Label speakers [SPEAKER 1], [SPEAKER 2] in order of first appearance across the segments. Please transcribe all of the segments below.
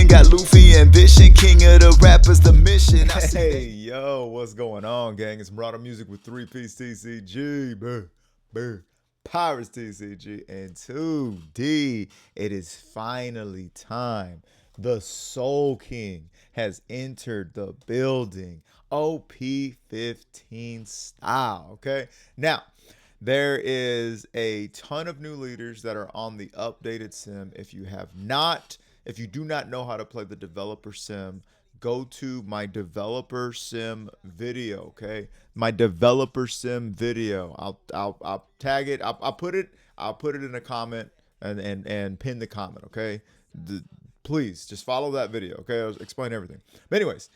[SPEAKER 1] mission. Got Luffy ambition, king of the rappers, the mission.
[SPEAKER 2] Hey, yo, what's going on, gang? It's Marauder Music with 3-Piece TCG, Pirates TCG, and 2D. It is finally time. The Soul King has entered the building. Op15 style, okay? Now, there is a ton of new leaders that are on the updated sim. If you do not know how to play the developer sim, go to my developer sim video, okay? My developer sim video. I'll tag it. I'll put it in a comment and pin the comment, okay? Please just follow that video, okay? I'll explain everything. But anyways,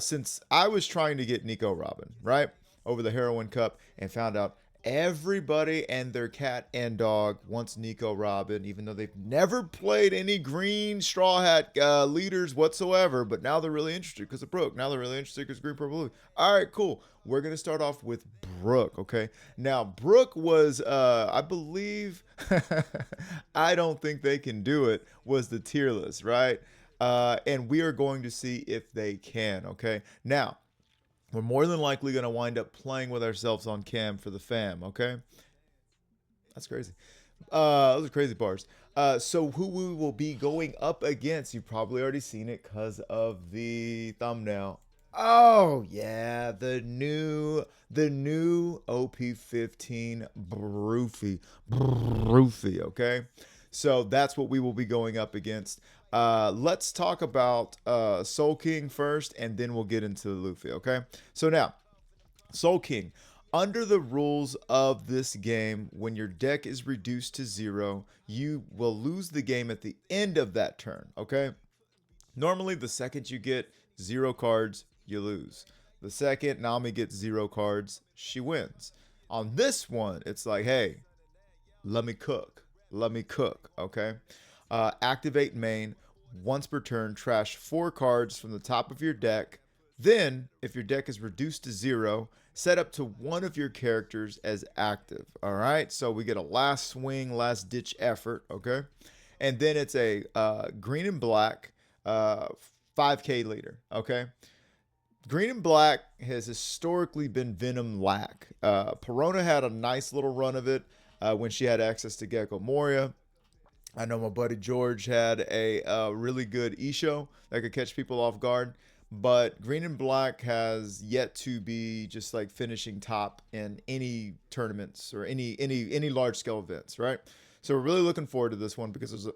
[SPEAKER 2] since I was trying to get Nico Robin, right, over the Heroin Cup and found out everybody and their cat and dog wants Nico Robin, even though they've never played any green Straw Hat leaders whatsoever. But now they're really interested because of Brook. Now they're really interested because green, purple, blue. All right, cool. We're going to start off with Brook, okay? Now, Brook was, I believe, I don't think they can do it, was the tier list, right? And we are going to see if they can, okay? Now, we're more than likely going to wind up playing with ourselves on cam for the fam, okay? That's crazy. Those are crazy bars. So who we will be going up against, you've probably already seen it because of the thumbnail. Oh, yeah, the new OP15 Broofy, okay? So that's what we will be going up against. Let's talk about Soul King first, and then we'll get into Luffy, okay? So now, Soul King. Under the rules of this game, when your deck is reduced to 0, you will lose the game at the end of that turn, okay? Normally, the second you get 0 cards, you lose. The second Nami gets 0 cards, she wins. On this one, it's like, hey, let me cook, okay? Activate main. Once per turn, trash 4 cards from the top of your deck. Then, if your deck is reduced to 0, set up to one of your characters as active. All right, so we get a last swing, last ditch effort, okay? And then it's a green and black 5K leader, okay? Green and black has historically been Venom Lack. Perona had a nice little run of it when she had access to Gecko Moria. I know my buddy George had a really good E-show that could catch people off guard. But green and black has yet to be just like finishing top in any tournaments or any large scale events, right? So we're really looking forward to this one because there's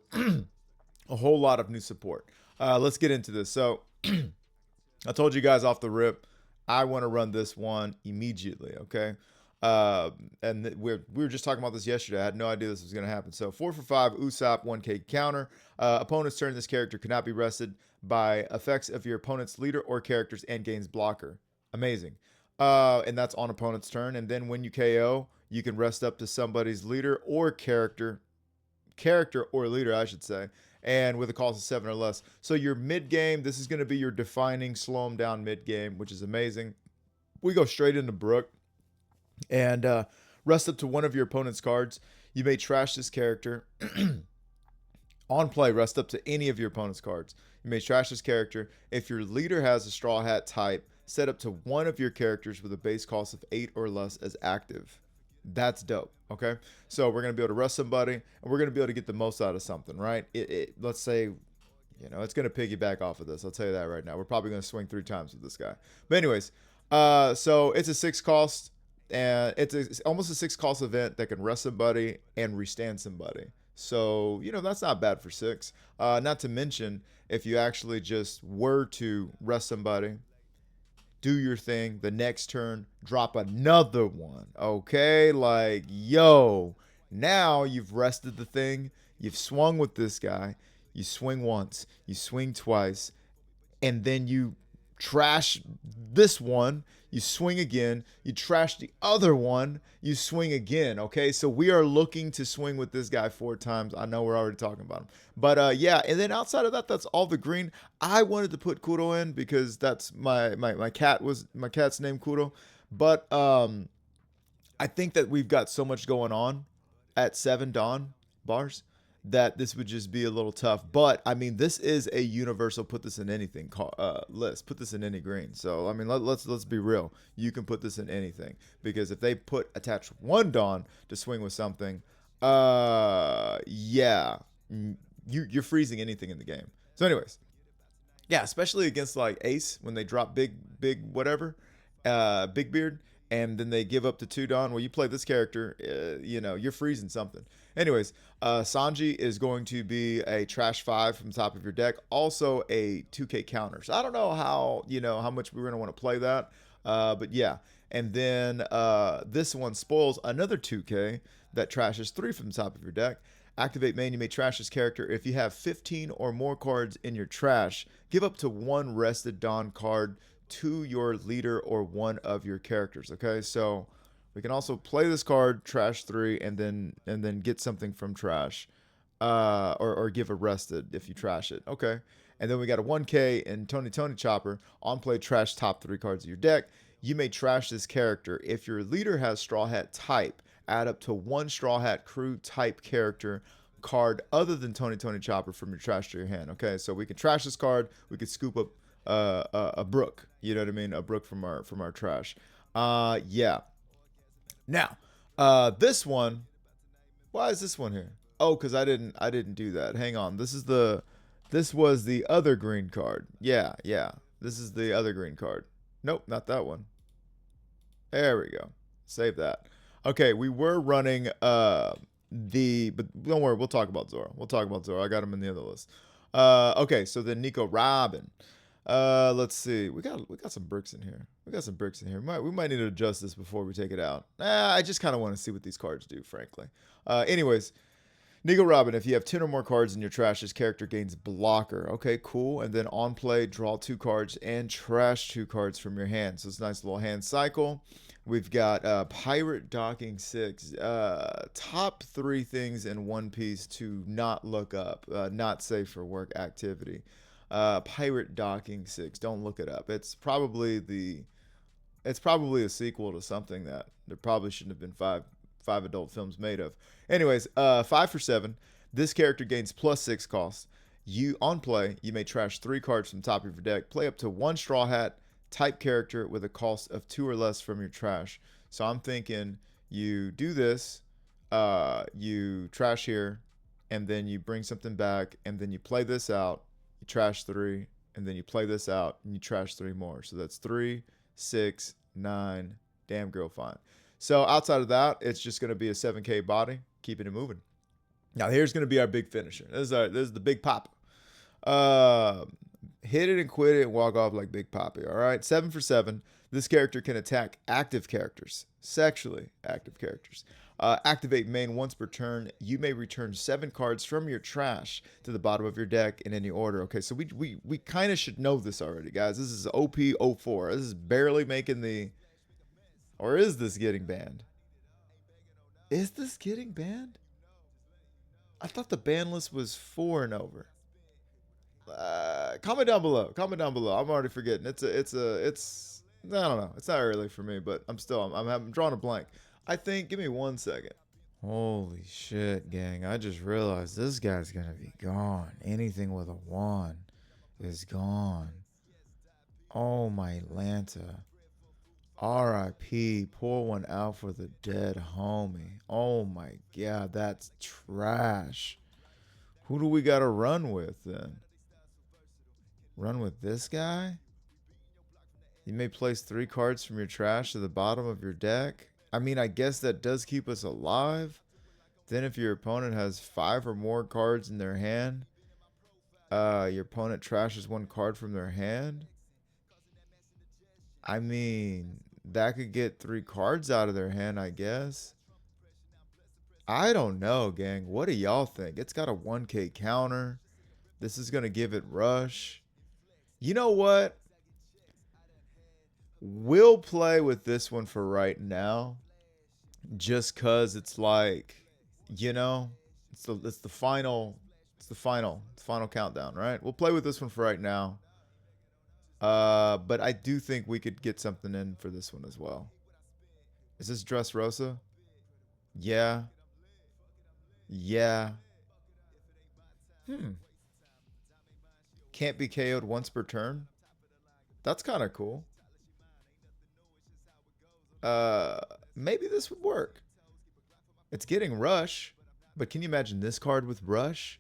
[SPEAKER 2] a whole lot of new support. Let's get into this. So I told you guys off the rip, I want to run this one immediately, okay? And we were just talking about this yesterday. I had no idea this was going to happen. So 4 for 5, Usopp, 1K counter. Opponent's turn, this character cannot be rested by effects of your opponent's leader or characters and gains blocker. Amazing. And that's on opponent's turn. And then when you KO, you can rest up to somebody's leader or character or leader, I should say, and with a cost of 7 or less. So your mid game, this is going to be your defining slow them down mid game, which is amazing. We go straight into Brook. And rest up to one of your opponent's cards. You may trash this character. On play, rest up to any of your opponent's cards. You may trash this character. If your leader has a Straw Hat type, set up to one of your characters with a base cost of 8 or less as active. That's dope, okay? So we're going to be able to rest somebody, and we're going to be able to get the most out of something, right? Let's say, it's going to piggyback off of this. I'll tell you that right now. We're probably going to swing 3 times with this guy. But anyways, so it's a 6 cost. And it's almost a 6 cost event that can rest somebody and restand somebody. So, that's not bad for 6. Not to mention, if you actually just were to rest somebody, do your thing, the next turn, drop another one. Okay? Like, yo, now you've rested the thing. You've swung with this guy. You swing once. You swing twice. And then you trash this one, you swing again, you trash the other one, you swing again, okay? So we are looking to swing with this guy 4 times. I know we're already talking about him. But yeah, and then outside of that, that's all the green. I wanted to put Kuro in because that's my cat's name Kuro. But I think that we've got so much going on at 7 Dawn bars that this would just be a little tough. But I mean, this is a universal put this in anything list. Put this in any green. So I mean, let's be real. You can put this in anything because if they put attach one Dawn to swing with something, yeah, you're freezing anything in the game. So, anyways, yeah, especially against like Ace when they drop big whatever, Big Beard, and then they give up to two Dawn. Well, you play this character, you're freezing something. Anyways, Sanji is going to be a trash 5 from the top of your deck, also a 2K counter. So I don't know how much we're gonna want to play that, but yeah. And then this one spoils another 2K that trashes 3 from the top of your deck. Activate main, you may trash this character. If you have 15 or more cards in your trash, give up to 1 rested Dawn card to your leader or one of your characters. Okay, so we can also play this card, trash 3, and then get something from trash, or give a rested if you trash it. Okay, and then we got a 1K and Tony Chopper on play. Trash top 3 cards of your deck. You may trash this character if your leader has Straw Hat type. Add up to 1 Straw Hat crew type character card other than Tony Chopper from your trash to your hand. Okay, so we can trash this card. We could scoop up a Brook. You know what I mean? A Brook from our trash. Yeah. Now, this one. Why is this one here? Oh, because I didn't do that. Hang on. This was the other green card. Yeah. This is the other green card. Nope, not that one. There we go. Save that. Okay, we were running but don't worry, we'll talk about Zoro. I got him in the other list. Okay, so then Nico Robin. Let's see. We got some bricks in here. We might need to adjust this before we take it out. I just kind of want to see what these cards do, frankly. Anyways, Nico Robin, if you have 10 or more cards in your trash, this character gains blocker. Okay, cool. And then on play, draw 2 cards and trash 2 cards from your hand. So it's a nice little hand cycle. We've got Pirate Docking 6. Top 3 things in One Piece to not look up. Not safe for work activity. Pirate Docking 6. Don't look it up. It's probably a sequel to something that there probably shouldn't have been five adult films made of. Anyways, 5 for 7. This character gains +6 cost. On play, you may trash 3 cards from the top of your deck. Play up to 1 Straw Hat type character with a cost of 2 or less from your trash. So I'm thinking you do this, you trash here, and then you bring something back, and then you play this out, you trash 3, and then you play this out, and you trash 3 more. So that's 3, 6, 9. Damn girl, fine. So outside of that, it's just going to be a 7K body, keeping it moving. Now here's going to be our big finisher. This is the Big Papa. Hit it and quit it and walk off like Big Papi. All right, 7 for 7. This character can attack active characters, sexually active characters. Activate main once per turn. You may return 7 cards from your trash to the bottom of your deck in any order. Okay, so we kind of should know this already, guys. This is OP04. This is barely making the. Or is this getting banned? Is this getting banned? I thought the ban list was 4 and over. Comment down below. I'm already forgetting. I don't know. It's not early for me, but I'm drawing a blank. I think. Give me 1 second. Holy shit, gang! I just realized this guy's gonna be gone. Anything with a 1 is gone. Oh my Lanta. R.I.P. Pour one out for the dead homie. Oh my god, that's trash. Who do we gotta run with then? Run with this guy? You may place 3 cards from your trash to the bottom of your deck. I mean, I guess that does keep us alive. Then if your opponent has 5 or more cards in their hand, your opponent trashes 1 card from their hand. I mean, that could get 3 cards out of their hand, I guess. I don't know, gang. What do y'all think? It's got a 1K counter. This is going to give it rush. You know what? We'll play with this one for right now. Just because it's like, it's the final countdown, right? We'll play with this one for right now. But I do think we could get something in for this one as well. Is this Dressrosa? Yeah. Hmm. Can't be KO'd once per turn. That's kind of cool. Uh, Maybe this would work. It's getting Rush, but can you imagine this card with Rush?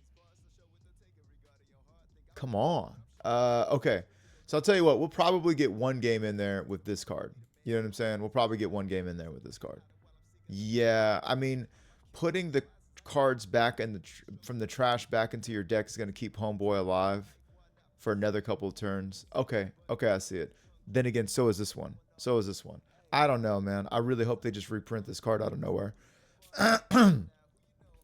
[SPEAKER 2] Come on. Okay. So I'll tell you what, we'll probably get one game in there with this card. You know what I'm saying? We'll probably get one game in there with this card. Yeah, I mean, putting the cards back in from the trash back into your deck is going to keep Homeboy alive for another couple of turns. Okay, okay, I see it. Then again, so is this one. So is this one. I don't know, man. I really hope they just reprint this card out of nowhere.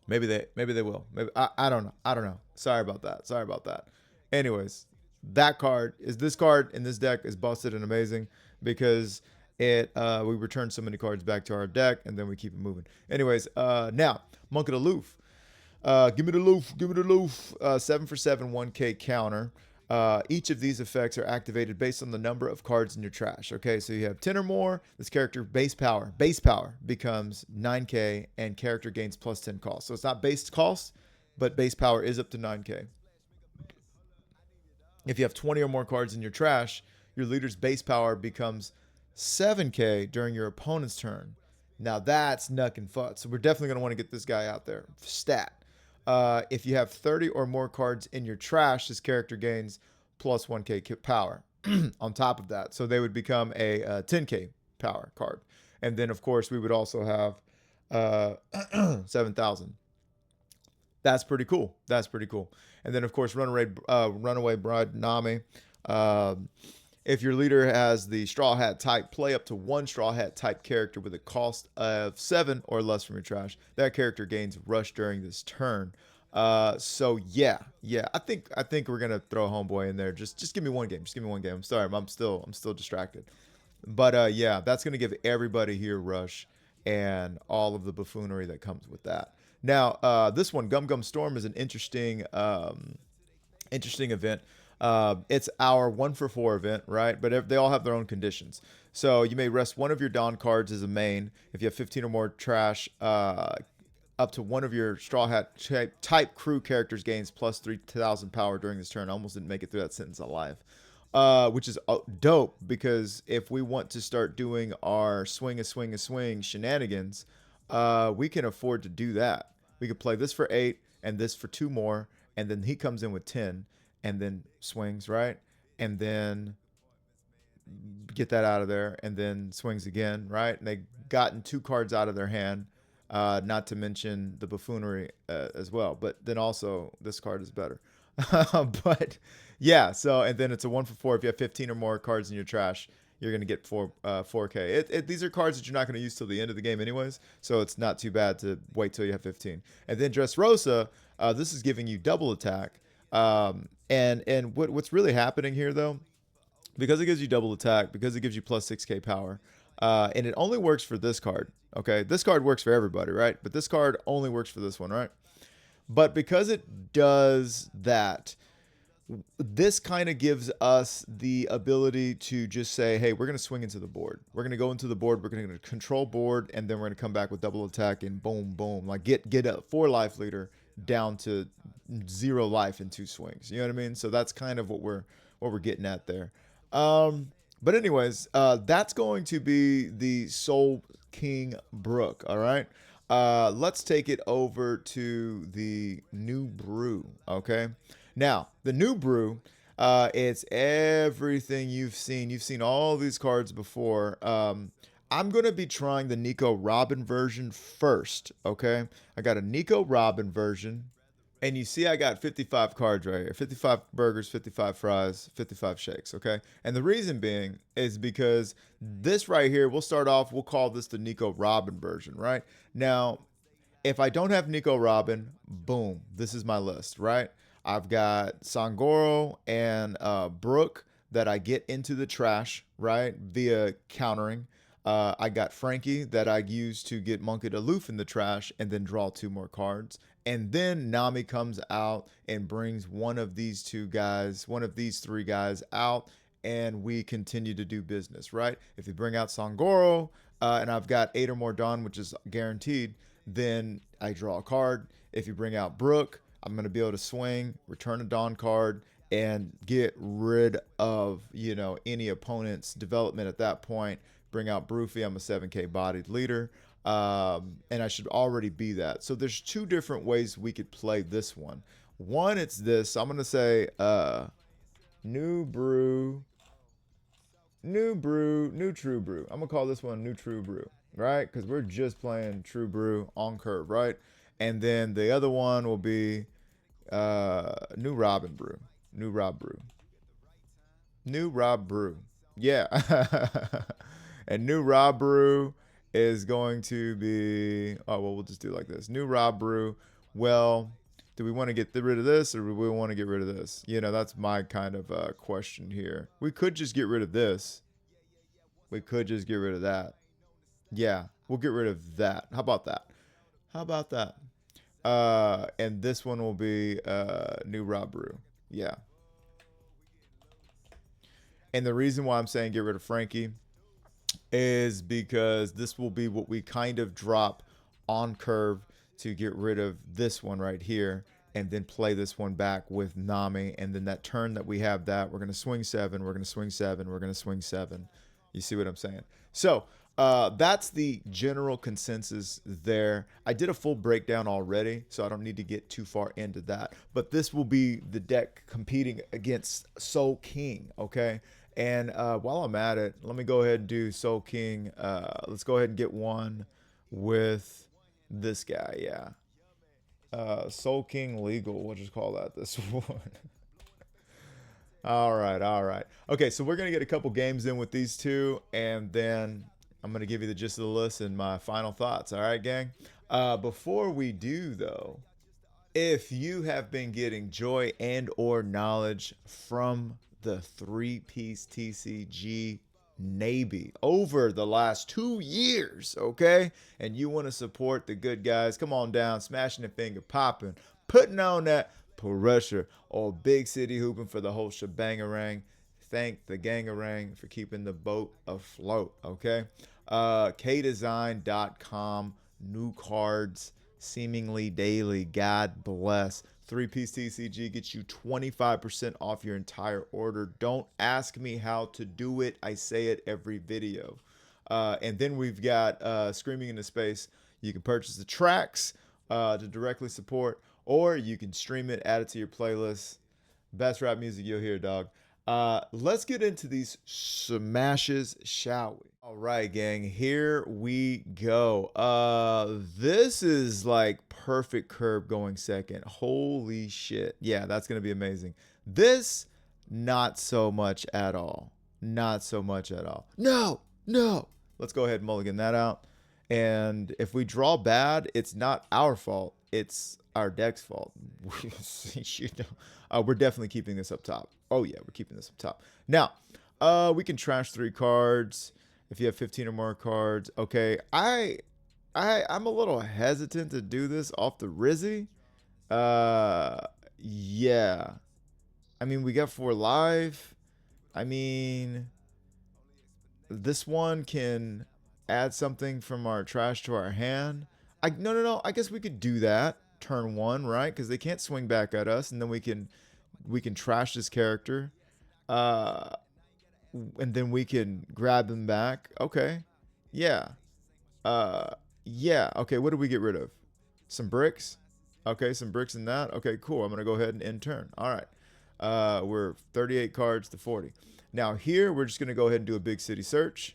[SPEAKER 2] Maybe they will. Maybe I don't know. I don't know. Sorry about that. Sorry about that. Anyways, that card is this card in this deck is busted and amazing because it we return so many cards back to our deck and then we keep it moving. Anyways, now Monk of the Loof. Give me the Loof. Give me the Loof. 7 for 7, 1K counter. Each of these effects are activated based on the number of cards in your trash. Okay, so you have 10 or more. This character base power becomes 9K and character gains plus 10 cost. So it's not base cost, but base power is up to 9K. If you have 20 or more cards in your trash, your leader's base power becomes 7K during your opponent's turn. Now that's nuck and fut. So we're definitely going to want to get this guy out there. Stat. If you have 30 or more cards in your trash, this character gains plus 1K power on top of that. So they would become a 10K power card. And then, of course, we would also have 7,000. That's pretty cool. That's pretty cool. And then, of course, Runaway Bride Nami. If your leader has the Straw Hat type, play up to one Straw Hat type character with a cost of 7 or less from your trash. That character gains Rush during this turn. So yeah. I think we're gonna throw Homeboy in there. Just give me one game. Just give me one game. I'm sorry, I'm still distracted. But yeah, that's gonna give everybody here Rush and all of the buffoonery that comes with that. Now, this one, Gum Gum Storm, is an interesting event. It's our 1 for 4 event, right? But they all have their own conditions. So you may rest one of your Dawn cards as a main. If you have 15 or more trash, up to one of your Straw Hat type crew characters gains plus 3,000 power during this turn. I almost didn't make it through that sentence alive. Which is dope because if we want to start doing our swing a swing shenanigans, we can afford to do that. We could play this for 8 and this for 2 more, and then he comes in with 10 and then swings, right? And then get that out of there and then swings again, right? And they gotten 2 cards out of their hand, not to mention the buffoonery as well. But then also this card is better. But yeah, so and then it's a 1 for 4. If you have 15 or more cards in your trash, you're gonna get 4K. These are cards that you're not gonna use till the end of the game anyways, so it's not too bad to wait till you have 15. And then Dressrosa, this is giving you double attack. And what's really happening here though, because it gives you double attack, because it gives you plus 6K power, and it only works for this card. Okay, this card works for everybody, right? But this card only works for this one, right? But because it does that, this kind of gives us the ability to just say, hey, we're going to swing into the board. We're going to go into the board. We're going to control board, and then we're going to come back with double attack and boom, boom. Like get a 4 life leader down to 0 life in 2 swings. You know what I mean? So that's kind of what we're getting at there. But anyways, that's going to be the Soul King Brook. All right. Let's take it over to the new brew. Okay. Now, the new brew, it's everything you've seen. You've seen all these cards before. I'm going to be trying the Nico Robin version first, okay? I got a Nico Robin version, and you see I got 55 cards right here. 55 burgers, 55 fries, 55 shakes, okay? And the reason being is because this right here, we'll call this the Nico Robin version, right? Now, if I don't have Nico Robin, boom, this is my list, right? I've got Sangoro and Brook that I get into the trash, right, via countering. I got Frankie that I use to get Monkey Aloof in the trash and then draw 2 more cards. And then Nami comes out and brings one of these 3 guys out, and we continue to do business, right? If you bring out Sangoro, and I've got 8 or more Dawn, which is guaranteed, then I draw a card. If you bring out Brook, I'm going to be able to swing, return a Dawn card, and get rid of, you know, any opponent's development at that point. Bring out Broofy. I'm a 7K bodied leader. And I should already be that. So there's two different ways we could play this one. One, it's this. I'm going to say new brew, new true brew. I'm going to call this one new true brew, right? Because we're just playing true brew on curve, right? And then the other one will be new Robin brew. New Rob brew. New Rob brew. Yeah. And new Rob brew is going to be, oh, well, we'll just do it like this. New Rob brew. Well, do we want to get rid of this or do we want to get rid of this? You know, that's my kind of question here. We could just get rid of this. We could just get rid of that. Yeah, we'll get rid of that. How about that? How about that? And this one will be new Rob brew. Yeah. And the reason why I'm saying get rid of Frankie is because this will be what we kind of drop on curve to get rid of this one right here and then play this one back with Nami. And then that turn that we have that, we're going to swing 7, we're going to swing 7, we're going to swing 7. You see what I'm saying? So that's the general consensus there. I did a full breakdown already, so I don't need to get too far into that. But this will be the deck competing against Soul King, okay? And while I'm at it, let me go ahead and do Soul King. Let's go ahead and get one with this guy, yeah. Soul King Legal, we'll just call that this one. All right, all right. Okay, so we're going to get a couple games in with these two, and then I'm going to give you the gist of the list and my final thoughts. All right, gang? Before we do, though, if you have been getting joy and or knowledge from the 3-piece TCG Navy over the last 2 years, okay? And you want to support the good guys, come on down, smashing the finger, popping, putting on that pressure, or big city hooping for the whole shebangarang. Thank the gangarang for keeping the boat afloat, okay? kdesign.com, new cards seemingly daily. God bless. 3-piece TCG gets you 25% off your entire order. Don't ask me how to do it. I say it every video. And then we've got Screaming into Space. You can purchase the tracks to directly support, or you can stream it, add it to your playlist. Best rap music you'll hear, dog. Let's get into these smashes, shall we? All right, gang, here we go. This is like perfect curve going second. Holy shit. Yeah, that's going to be amazing. This, not so much at all. Not so much at all. No, no. Let's go ahead and mulligan that out. And if we draw bad, it's not our fault. It's our deck's fault. You know, we're definitely keeping this up top. Oh, yeah, we're keeping this up top. Now, we can trash 3 cards if you have 15 or more cards. Okay, I'm a little hesitant to do this off the Rizzy. Yeah. I mean, we got 4 live. I mean, this one can add something from our trash to our hand. No. I guess we could do that turn 1, right? Because they can't swing back at us, and then we can trash this character, and then we can grab them back. Okay, yeah, yeah. Okay, what did we get rid of? Some bricks. Okay, some bricks in that. Okay, cool. I'm gonna go ahead and end turn. All right, we're 38 cards to 40. Now here we're just gonna go ahead and do a big city search.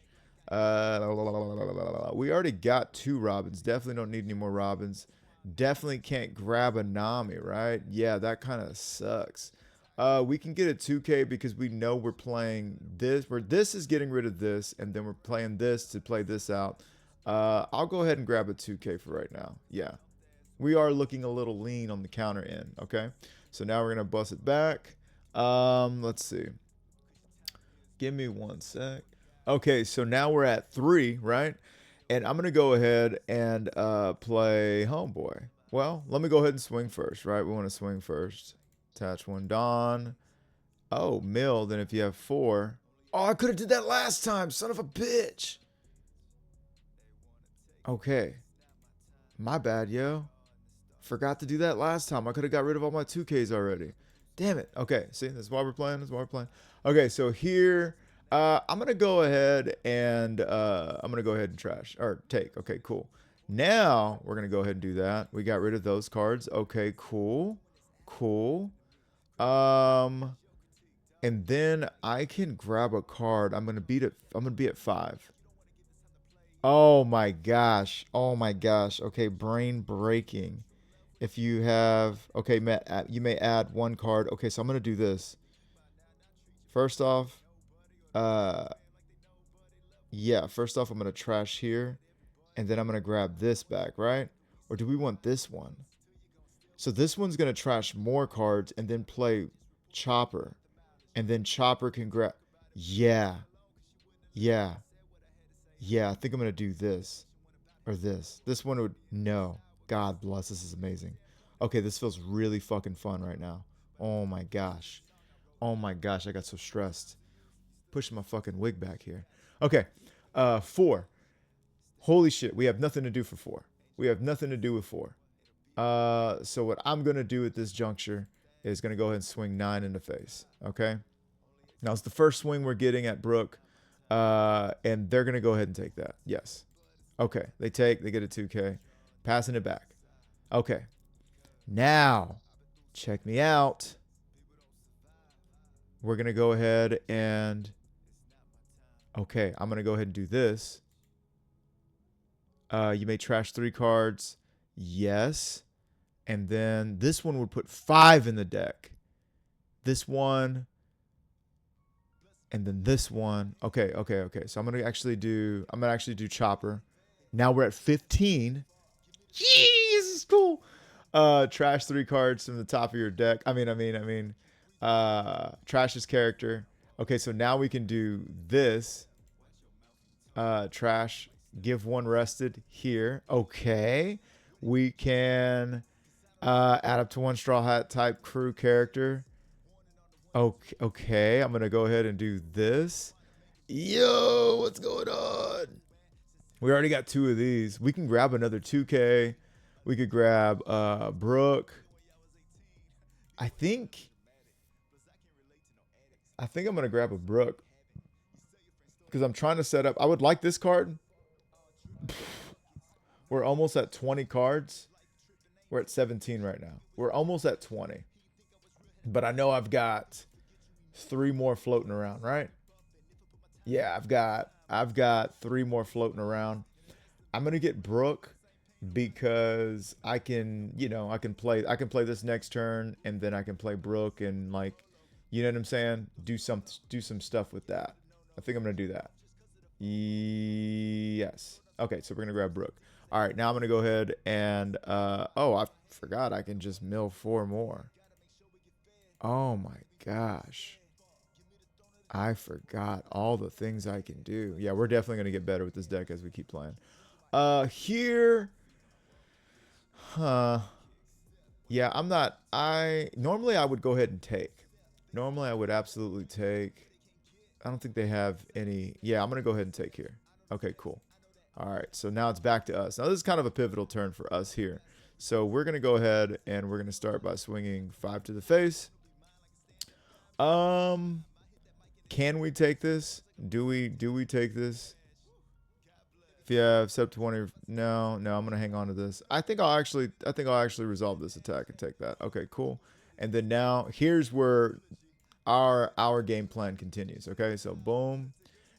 [SPEAKER 2] We already got 2 Robins. Definitely don't need any more Robins. Definitely can't grab a Nami, right? Yeah, that kind of sucks. We can get a 2K because we know we're playing this, where this is getting rid of this, and then we're playing this to play this out. I'll go ahead and grab a 2K for right now. Yeah. We are looking a little lean on the counter end, okay? So now we're going to bust it back. Let's see. Give me 1 sec. Okay, so now we're at 3, right? And I'm going to go ahead and play Homeboy. Well, let me go ahead and swing first, right? We want to swing first. Attach 1 Dawn. Oh, mill. Then if you have 4. Oh, I could have did that last time. Son of a bitch. Okay. My bad, yo. Forgot to do that last time. I could have got rid of all my 2Ks already. Damn it. Okay, see, this is why we're playing. This is why we're playing. Okay, so here, I'm gonna go ahead and trash or take. Okay, cool. Now we're gonna go ahead and do that. We got rid of those cards. Okay, cool, cool. And then I can grab a card. I'm gonna beat it. I'm gonna be at 5. Oh my gosh. Oh my gosh. Okay, brain breaking. If you have, okay, you may add 1 card. Okay, so I'm gonna do this. First off, uh, yeah. First off, I'm gonna trash here, and then I'm gonna grab this back, right? Or do we want this one? So this one's gonna trash more cards and then play Chopper, and then Chopper can grab. Yeah, yeah, yeah. I think I'm gonna do this or this. This one would no. God bless. This is amazing. Okay, this feels really fucking fun right now. Oh my gosh. Oh my gosh, I got so stressed. Pushing my fucking wig back here. Okay. 4. Holy shit, we have nothing to do for 4. We have nothing to do with 4. So what I'm gonna do at this juncture is gonna go ahead and swing 9 in the face. Okay. Now it's the first swing we're getting at Brook. And they're gonna go ahead and take that. Yes. Okay. They get a 2K. Passing it back. Okay. Now, check me out. We're going to go ahead and... Okay, I'm going to go ahead and do this. You may trash 3 cards. Yes. And then this one would put 5 in the deck. This one. And then this one. Okay. So I'm going to actually do Chopper. Now we're at 15. Jeez, this is cool. Trash 3 cards from the top of your deck. Trash his character. Okay, so now we can do this. Trash, give 1 rested here. Okay. We can add up to 1 Straw Hat type crew character. Okay, I'm going to go ahead and do this. Yo, what's going on? We already got 2 of these. We can grab another 2K. We could grab Brook. I think I'm going to grab a Brook. Because I'm trying to set up. I would like this card. We're almost at 20 cards. We're at 17 right now. We're almost at 20. But I know I've got 3 more floating around, right? Yeah, I've got 3 more floating around. I'm gonna get Brook because I can play this next turn and then I can play Brook and like, you know what I'm saying? Do some stuff with that. I think I'm gonna do that. Yes. Okay, so we're gonna grab Brook. All right, now I'm gonna go ahead and oh, I forgot I can just mill 4 more. Oh my gosh. I forgot all the things I can do. Yeah, we're definitely going to get better with this deck as we keep playing. Here. Yeah, normally I would go ahead and take. Normally I would absolutely take. I don't think they have any. Yeah, I'm going to go ahead and take here. Okay, cool. All right, so now it's back to us. Now this is kind of a pivotal turn for us here. So we're going to go ahead and we're going to start by swinging 5 to the face. Can we take this? Do we take this? If you have sub 20, no, I'm gonna hang on to this. I think I'll actually resolve this attack and take that. Okay, cool. And then now here's where our game plan continues. Okay, so boom,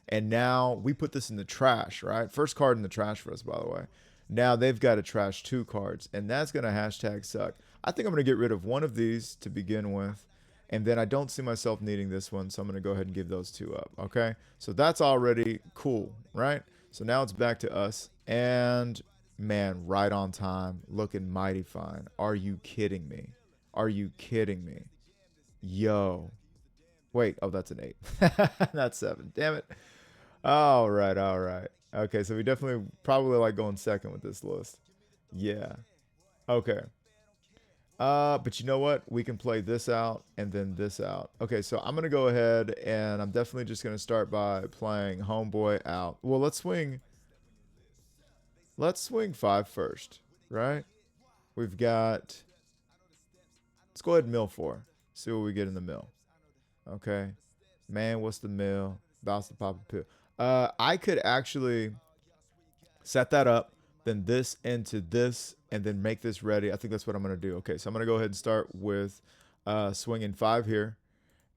[SPEAKER 2] and now we put this in the trash. Right, first card in the trash for us, by the way. Now they've got to trash 2 cards, and that's gonna hashtag suck. I think I'm gonna get rid of 1 of these to begin with. And then I don't see myself needing this one, so I'm going to go ahead and give those 2 up, okay? So that's already cool, right? So now it's back to us. And, man, right on time, looking mighty fine. Are you kidding me? Are you kidding me? Yo. Wait, oh, that's an 8. That's 7. Damn it. All right. Okay, so we definitely probably like going second with this list. Yeah. Okay. But you know what? We can play this out and then this out. Okay, so I'm going to go ahead and I'm definitely just going to start by playing Homeboy out. Well, let's swing 5 first, right? We've got, let's go ahead and mill 4. See what we get in the mill. Okay. Man, what's the mill? Bounce to pop a pill. I could actually set that up, then this into this, and then make this ready. I think that's what I'm going to do. Okay, so I'm going to go ahead and start with swinging 5 here.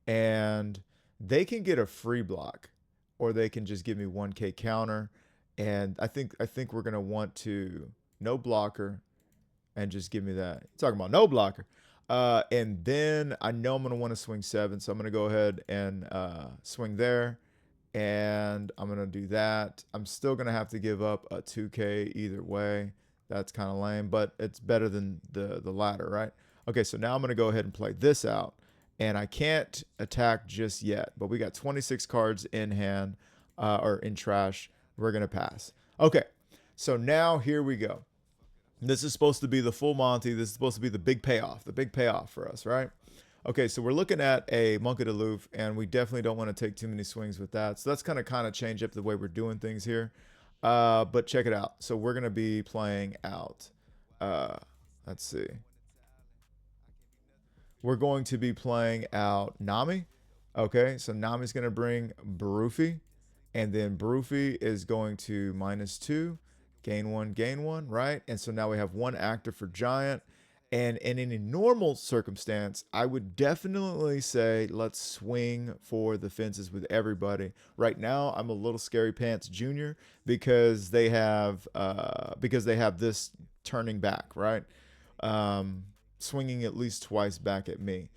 [SPEAKER 2] And they can get a free block, or they can just give me 1K counter. And I think we're going to want to no blocker and just give me that. Talking about no blocker. And then I know I'm going to want to swing 7, so I'm going to go ahead and swing there. And I'm going to do that. I'm still going to have to give up a 2K either way. That's kind of lame, but it's better than the latter, right? Okay, so now I'm going to go ahead and play this out. And I can't attack just yet, but we got 26 cards in hand or in trash. We're going to pass. Okay, so now here we go. This is supposed to be the full Monty. This is supposed to be the big payoff for us, right? Okay, so we're looking at a Monk de Loof, and we definitely don't want to take too many swings with that. So that's kind of change up the way we're doing things here. But check it out. So we're going to be playing out. Let's see. We're going to be playing out Nami. Okay, so Nami's going to bring Barufi. And then Barufi is going to -2. Gain 1, right? And so now we have 1 active for Giant. And in any normal circumstance, I would definitely say let's swing for the fences with everybody. Right now, I'm a little Scary Pants Junior because they have this turning back, right? Swinging at least twice back at me,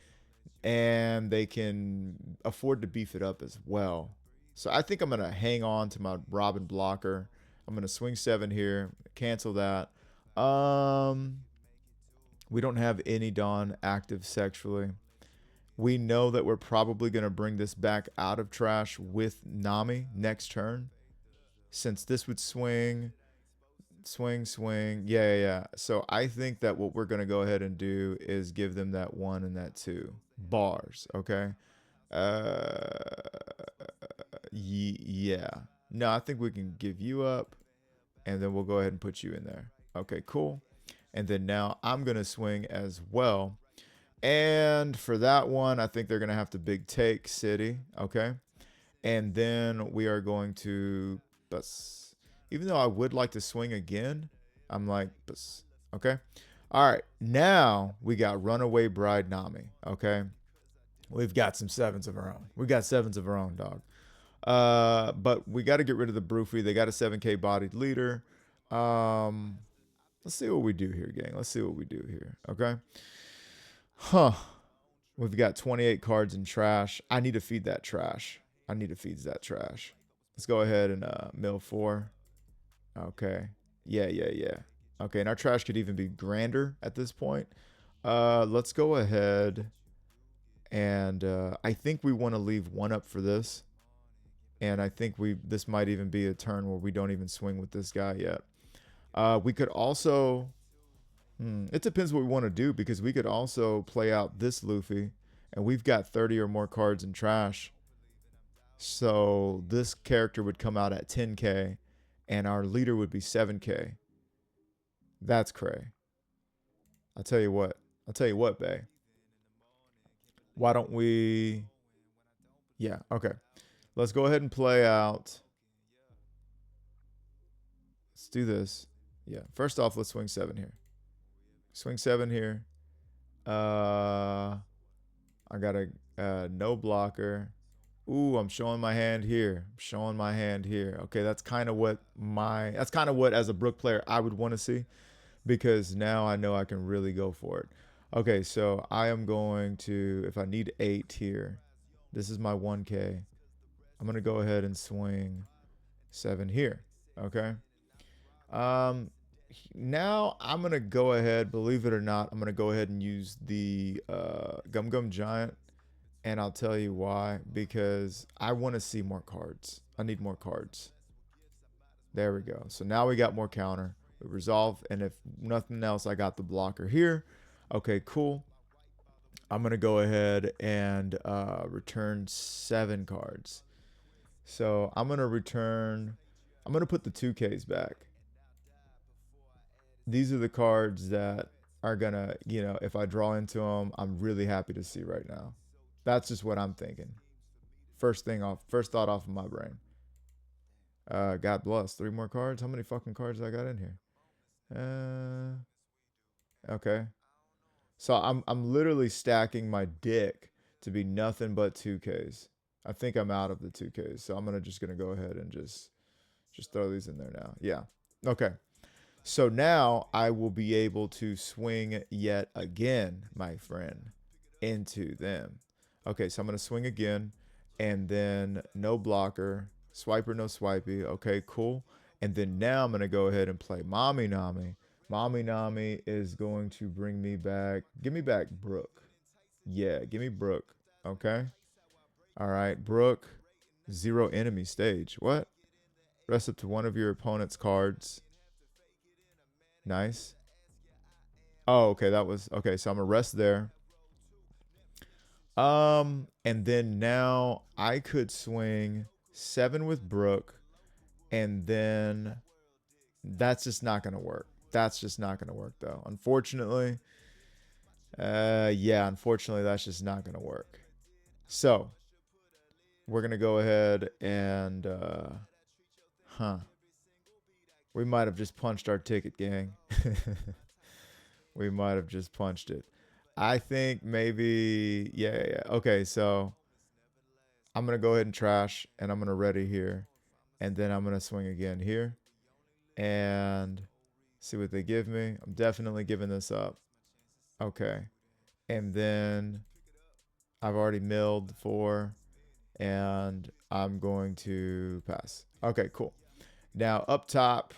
[SPEAKER 2] and they can afford to beef it up as well. So I think I'm gonna hang on to my Robin blocker. I'm gonna swing 7 here, cancel that. We don't have any Dawn active sexually. We know that we're probably going to bring this back out of trash with Nami next turn. Since this would swing. Yeah. So I think that what we're going to go ahead and do is give them that 1 and that 2. Bars, okay? Yeah. No, I think we can give you up, and then we'll go ahead and put you in there. Okay, cool. And then now I'm going to swing as well. And for that one, I think they're going to have to big take City. Okay. And then we are going to, bus. Even though I would like to swing again, I'm like, bus. Okay. All right. Now we got Runaway Bride Nami. Okay. We've got some 7s of our own. We got 7s of our own, dog. But we got to get rid of the Broofy. They got a 7K bodied leader. Let's see what we do here, gang. Let's see what we do here. Okay. Huh. We've got 28 cards in trash. I need to feed that trash. Let's go ahead and mill 4. Okay. Yeah. Okay, and our trash could even be grander at this point. Let's go ahead and I think we want to leave 1 up for this. And I think this might even be a turn where we don't even swing with this guy yet. We could also, it depends what we want to do, because we could also play out this Luffy, and we've got 30 or more cards in trash. So this character would come out at 10K, and our leader would be 7K. That's cray. I'll tell you what, bae. Why don't we, yeah, okay. Let's go ahead and play out. Let's do this. Yeah. First off, let's swing 7 here. Swing 7 here. I got a no blocker. Ooh, I'm showing my hand here. Okay, that's kind of what as a Brook player I would want to see, because now I know I can really go for it. Okay, so I am going to, if I need 8 here, this is my 1K. I'm going to go ahead and swing 7 here. Okay. Now I'm going to go ahead, believe it or not, I'm going to go ahead and use the Gum Gum Giant. And I'll tell you why. Because I want to see more cards. I need more cards. There we go. So now we got more counter. We resolve. And if nothing else, I got the blocker here. Okay, cool. I'm going to go ahead and return 7 cards. So I'm going to put the 2Ks back. These are the cards that are gonna, if I draw into them, I'm really happy to see right now. That's just what I'm thinking. First thought off of my brain. God bless. 3 more cards. How many fucking cards I got in here? Okay. So I'm literally stacking my dick to be nothing but 2Ks. I think I'm out of the 2Ks, so I'm gonna go ahead and just throw these in there now. Yeah. Okay. So now I will be able to swing yet again, my friend, into them. Okay, so I'm going to swing again, and then no blocker, swiper, no swipey. Okay, cool. And then now I'm going to go ahead and play Mommy Nami. Mommy Nami is going to bring me back. Give me back Brook. Yeah, give me Brook. Okay. All right, Brook, 0 enemy stage. What? Rest up to one of your opponent's cards. Nice. Oh, okay, that was okay. So I'm gonna rest there. And then now I could swing 7 with Brook, and then that's just not gonna work. That's just not gonna work though. Unfortunately. Yeah, unfortunately, that's just not gonna work. So we're gonna go ahead and we might have just punched our ticket, gang. We might have just punched it. I think maybe, yeah. Okay, so I'm going to go ahead and trash, and I'm going to ready here. And then I'm going to swing again here and see what they give me. I'm definitely giving this up. Okay. And then I've already milled 4, and I'm going to pass. Okay, cool. Now up top,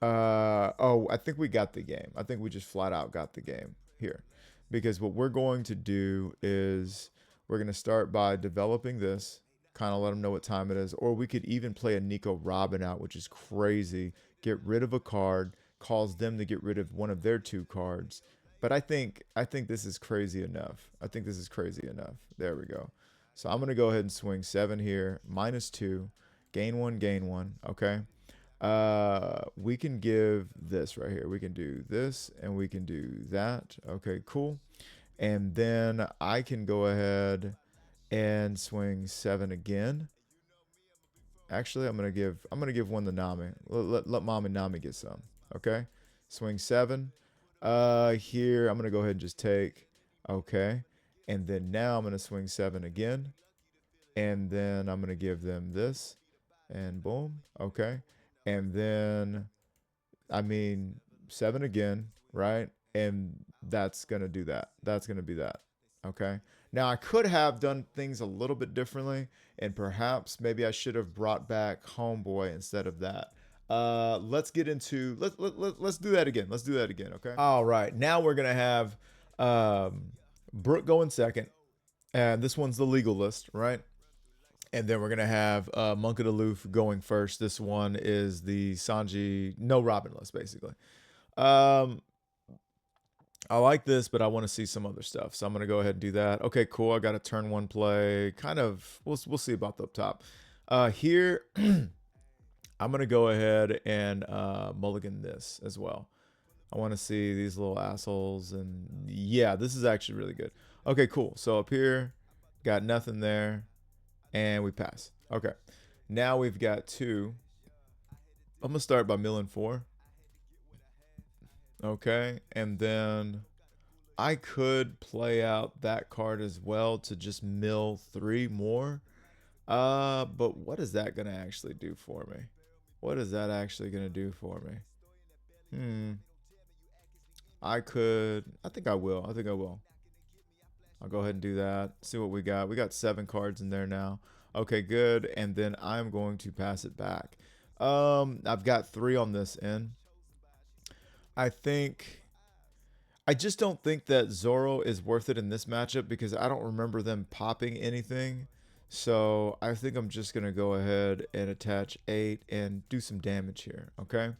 [SPEAKER 2] oh, I think we got the game. I think we just flat out got the game here, because what we're going to do is we're going to start by developing this, kind of let them know what time it is, or we could even play a Nico Robin out, which is crazy. Get rid of a card, cause them to get rid of one of their 2 cards. But I think this is crazy enough. I think this is crazy enough. There we go. So I'm gonna go ahead and swing 7 here, -2, gain 1, gain 1. Okay. We can give this right here. We can do this and we can do that. Okay, cool. And then I can go ahead and swing 7 again. Actually, I'm gonna give 1 to Nami. Let Mom and Nami get some. Okay, swing 7. Here I'm gonna go ahead and just take. Okay, and then now I'm gonna swing 7 again, and then I'm gonna give them this, and boom. Okay, and then I mean 7 again, right? And that's gonna do that. That's gonna be that. Okay. Now I could have done things a little bit differently, and perhaps maybe I should have brought back Homeboy instead of that. Let's get into let's do that again. Let's do that again. Okay. All right. Now we're gonna have Brook going second, and this one's the legal list, right? And then we're gonna have Monk of the Loof going first. This one is the Sanji no Robin list, basically. Um, I like this, but I want to see some other stuff, so I'm gonna go ahead and do that. Okay, cool. I got a turn 1 play. Kind of. We'll see about the up top. Here, I'm gonna go ahead and mulligan this as well. I want to see these little assholes, and yeah, this is actually really good. Okay, cool. So up here, got nothing there. And we pass. Okay. Now we've got 2. I'm going to start by milling 4. Okay. And then I could play out that card as well to just mill 3 more. But what is that going to actually do for me? What is that actually going to do for me? I think I will. I'll go ahead and do that. See what we got. We got 7 cards in there now. Okay, good. And then I'm going to pass it back. I've got 3 on this end. I just don't think that Zoro is worth it in this matchup because I don't remember them popping anything. So I think I'm just going to go ahead and attach 8 and do some damage here. Okay.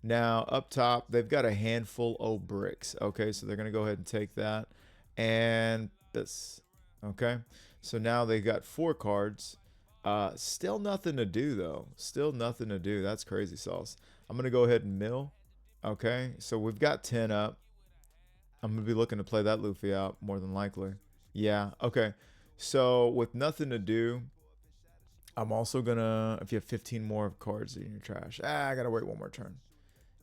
[SPEAKER 2] Now up top, they've got a handful of bricks. Okay. So they're going to go ahead and take that and this. Okay. So now they got 4 cards. Still nothing to do though. Still nothing to do. That's crazy sauce. I'm going to go ahead and mill. Okay. So we've got 10 up. I'm going to be looking to play that Luffy out more than likely. Yeah, okay. So with nothing to do, I'm also going to, if you have 15 more cards in your trash, I got to wait one more turn.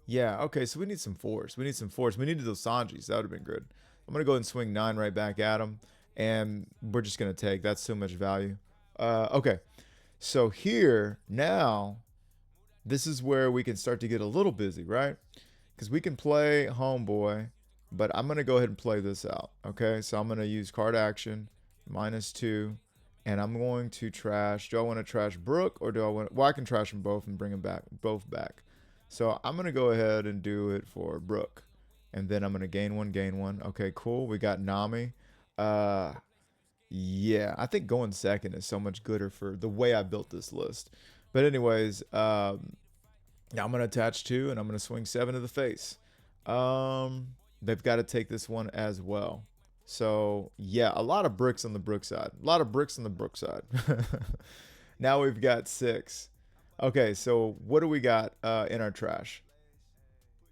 [SPEAKER 2] Yeah, okay, so we need some force. We need some force. We needed those Sanjis. That would have been good. I'm going to go ahead and swing 9 right back at him, and we're just going to take. That's so much value. Okay, so here, now, this is where we can start to get a little busy, right? Because we can play Homeboy, but I'm going to go ahead and play this out, okay? So I'm going to use card action, -2, and I'm going to trash. Do I want to trash Brook, or do I want... Well, I can trash them both and bring them back, both back. So I'm going to go ahead and do it for Brook. And then I'm going to gain one. Okay, cool. We got Nami. Yeah, I think going second is so much gooder for the way I built this list. But anyways, yeah, I'm going to attach 2, and I'm going to swing 7 to the face. They've got to take this one as well. So, yeah, a lot of bricks on the Brook side. A lot of bricks on the Brook side. Now we've got 6. Okay, so what do we got in our trash?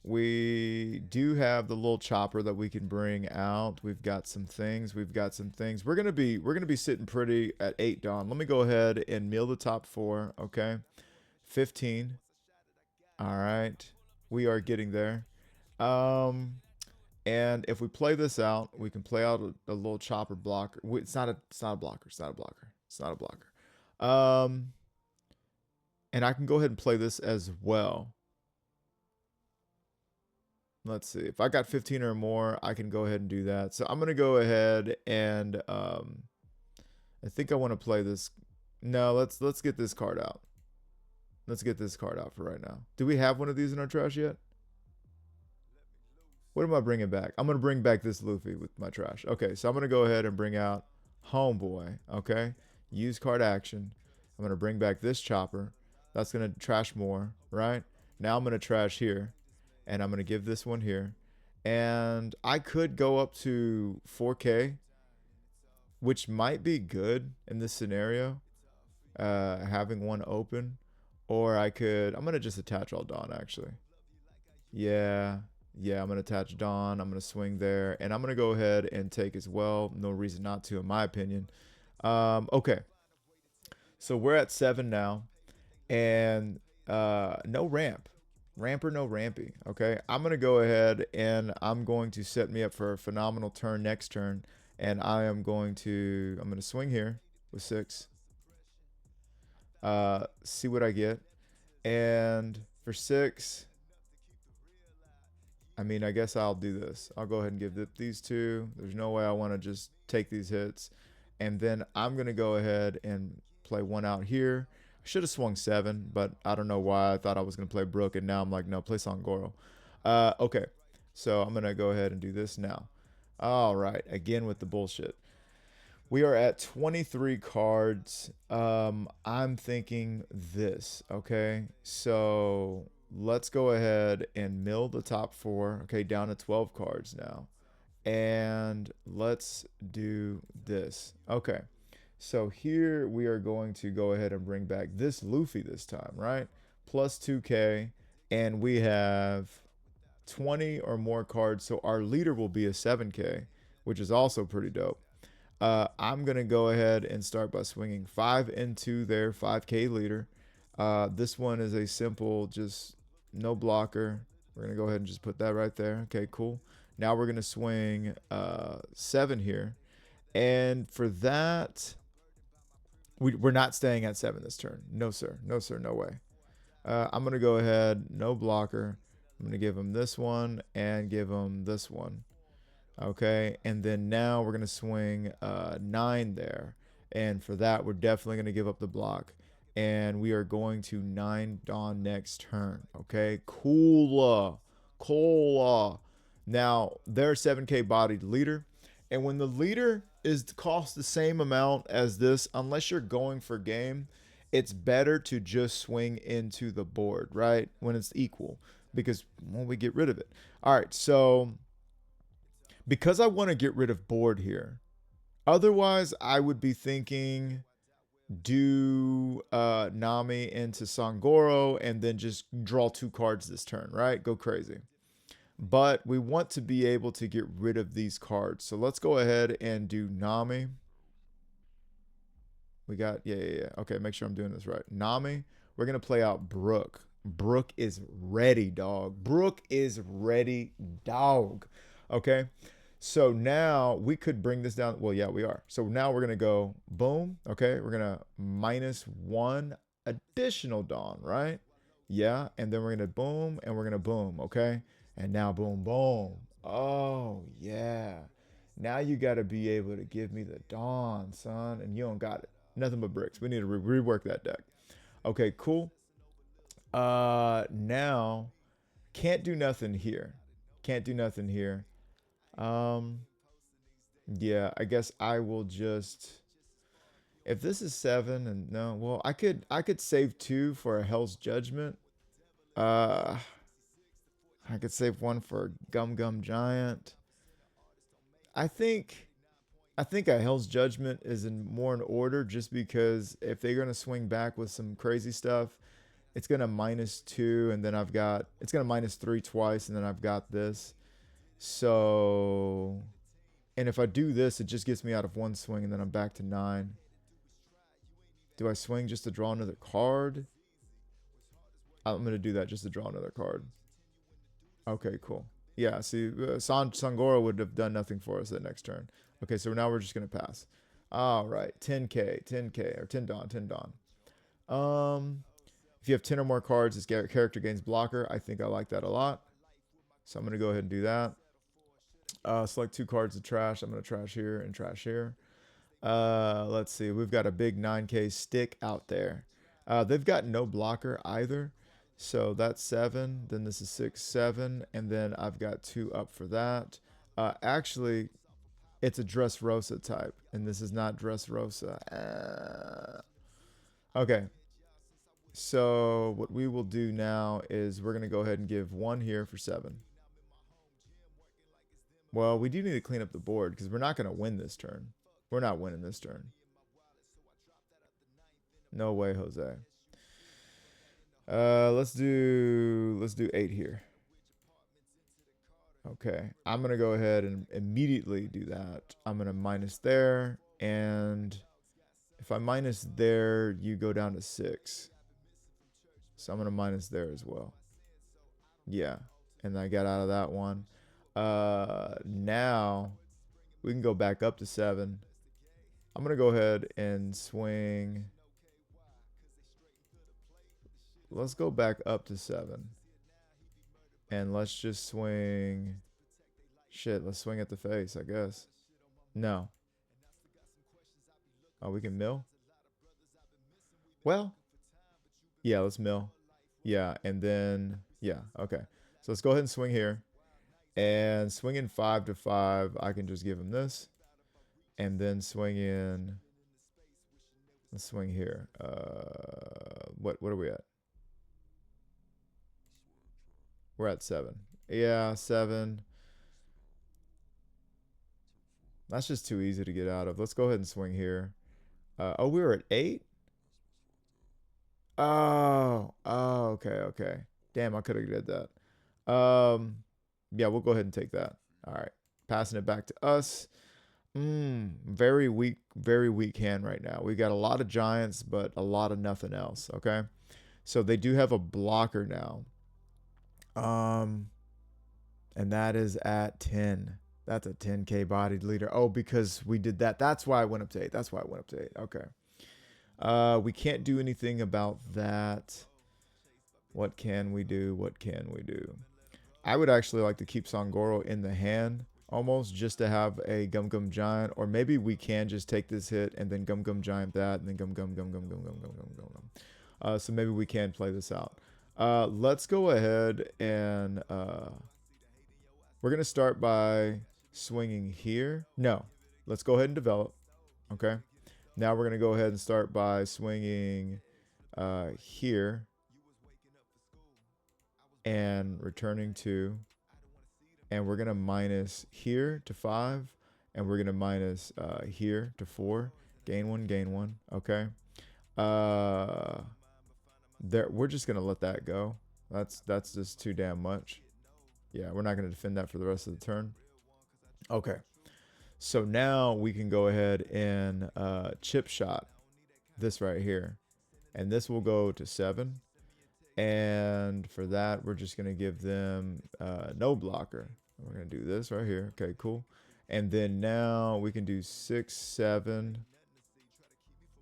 [SPEAKER 2] We do have the little chopper that we can bring out. We've got some things. We're gonna be sitting pretty at 8 Dawn. Let me go ahead and mill the top 4. Okay, 15. All right, we are getting there. And if we play this out, we can play out a little chopper blocker. It's not a blocker. It's not a blocker. It's not a blocker. And I can go ahead and play this as well. Let's see. If I got 15 or more, I can go ahead and do that. So I'm going to go ahead and I think I want to play this. No, let's get this card out. Let's get this card out for right now. Do we have one of these in our trash yet? What am I bringing back? I'm going to bring back this Luffy with my trash. Okay, so I'm going to go ahead and bring out Homeboy. Okay, use card action. I'm going to bring back this chopper. That's going to trash more, right? Now I'm going to trash here. And I'm going to give this one here. And I could go up to 4K, which might be good in this scenario, having one open. Or I'm going to just attach all Dawn, actually. Yeah, I'm going to attach Dawn. I'm going to swing there. And I'm going to go ahead and take as well. No reason not to, in my opinion. Okay. So we're at 7 now. And no ramp. Ramp or no rampy, okay? I'm going to go ahead and I'm going to set me up for a phenomenal turn next turn. And I'm going to swing here with 6. See what I get. And for 6, I mean, I guess I'll do this. I'll go ahead and give these 2. There's no way I want to just take these hits. And then I'm going to go ahead and play 1 out here. I should have swung 7, but I don't know why I thought I was going to play Brook, and now I'm like, no, play Sangoro. Okay, so I'm going to go ahead and do this now. All right, again with the bullshit. We are at 23 cards. I'm thinking this, okay? So let's go ahead and mill the top 4, okay, down to 12 cards now. And let's do this. Okay. So here we are going to go ahead and bring back this Luffy this time, right? Plus 2K, and we have 20 or more cards. So our leader will be a 7K, which is also pretty dope. I'm going to go ahead and start by swinging 5 into their 5K leader. This one is a simple, just no blocker. We're going to go ahead and just put that right there. Okay, cool. Now we're going to swing 7 here. And for that... We're not staying at 7 this turn. No, sir. No, sir. No way. I'm going to go ahead. No blocker. I'm going to give him this one and give him this one. Okay. And then now we're going to swing 9 there. And for that, we're definitely going to give up the block. And we are going to 9 Dawn next turn. Okay. Cool. Now, they're 7K bodied leader. And when the leader costs the same amount as this, unless you're going for game, it's better to just swing into the board, right? When it's equal, because when we get rid of it. All right, so because I want to get rid of board here, otherwise I would be thinking do Nami into Sangoro and then just draw 2 cards this turn, right? Go crazy. but we want to be able to get rid of these cards. So let's go ahead and do Nami. We got, yeah. Okay, make sure I'm doing this right. Nami, we're going to play out Brook. Brook is ready, dog. Brook is ready, dog. Okay, so now we could bring this down. Well, yeah, we are. So now we're going to go boom. Okay, we're going to -1 additional Dawn, right? Yeah, and then we're going to boom and we're going to boom. Okay, and now boom, boom. Oh, yeah. Now you got to be able to give me the Dawn, son, and you don't got it. Nothing but bricks. We need to rework that deck. Okay, cool. Now can't do nothing here. Can't do nothing here. Um, yeah, I guess I will just. If this is 7 and no, well, I could save 2 for a Hell's Judgment. Uh, I could save 1 for Gum Gum Giant. I think I think a Hell's Judgment is more in order just because if they're gonna swing back with some crazy stuff, it's gonna -2, and then it's gonna -3 twice, and then I've got this. So, and if I do this, it just gets me out of 1 swing, and then I'm back to 9. Do I swing just to draw another card? I'm gonna do that just to draw another card. Okay, cool. Yeah, see, Sangoro would have done nothing for us that next turn. Okay, so now we're just gonna pass. All right, 10k, or 10 Dawn, 10 Dawn. If you have 10 or more cards, this character gains blocker. I think I like that a lot. So I'm going to go ahead and do that. Select 2 cards to trash. I'm going to trash here and trash here. Let's see. We've got a big 9k stick out there. They've got no blocker either. So that's 7. Then this is 6, 7. And then I've got 2 up for that. Actually, it's a Dressrosa type. And this is not Dressrosa. Okay. So what we will do now is we're going to go ahead and give 1 here for 7. Well, we do need to clean up the board because we're not going to win this turn. We're not winning this turn. No way, Jose. Let's do 8 here. Okay, I'm going to go ahead and immediately do that. I'm going to minus there, and if I minus there, you go down to 6. So I'm going to minus there as well. Yeah. And I got out of that one. Now we can go back up to 7. I'm going to go ahead and swing. Let's go back up to 7. And let's just swing. Shit, let's swing at the face, I guess. No. Oh, we can mill? Well, yeah, let's mill. Yeah, and then, yeah, okay. So let's go ahead and swing here. And swinging 5 to 5, I can just give him this. And then swing in. Let's swing here. What are we at? We're at 7. Yeah, 7. That's just too easy to get out of. Let's go ahead and swing here. Oh, we were at 8? Oh, okay. Damn, I could have did that. Yeah, we'll go ahead and take that. All right, passing it back to us. Very weak hand right now. We got a lot of giants, but a lot of nothing else. Okay, so they do have a blocker now. And that is at 10. That's a 10k bodied leader. Oh, because we did that. That's why I went up to 8. That's why I went up to 8. Okay. We can't do anything about that. What can we do? What can we do? I would actually like to keep Sangoro in the hand almost just to have a Gum Gum Giant, or maybe we can just take this hit and then Gum Gum Giant that, and then Gum Gum Gum Gum Gum Gum Gum Gum Gum Gum. So maybe we can play this out. Let's go ahead and we're gonna start by swinging here. No, let's go ahead and develop. Okay. Now we're gonna go ahead and start by swinging here and returning 2, and we're gonna minus here to 5, and we're gonna minus here to 4. Gain 1, gain 1. Okay. There, we're just gonna let that go. That's just too damn much. Yeah, we're not going to defend that for the rest of the turn. Okay. So now we can go ahead and chip shot this right here. And this will go to 7. And for that, we're just going to give them no blocker. We're going to do this right here. Okay, cool. And then now we can do 6, 7.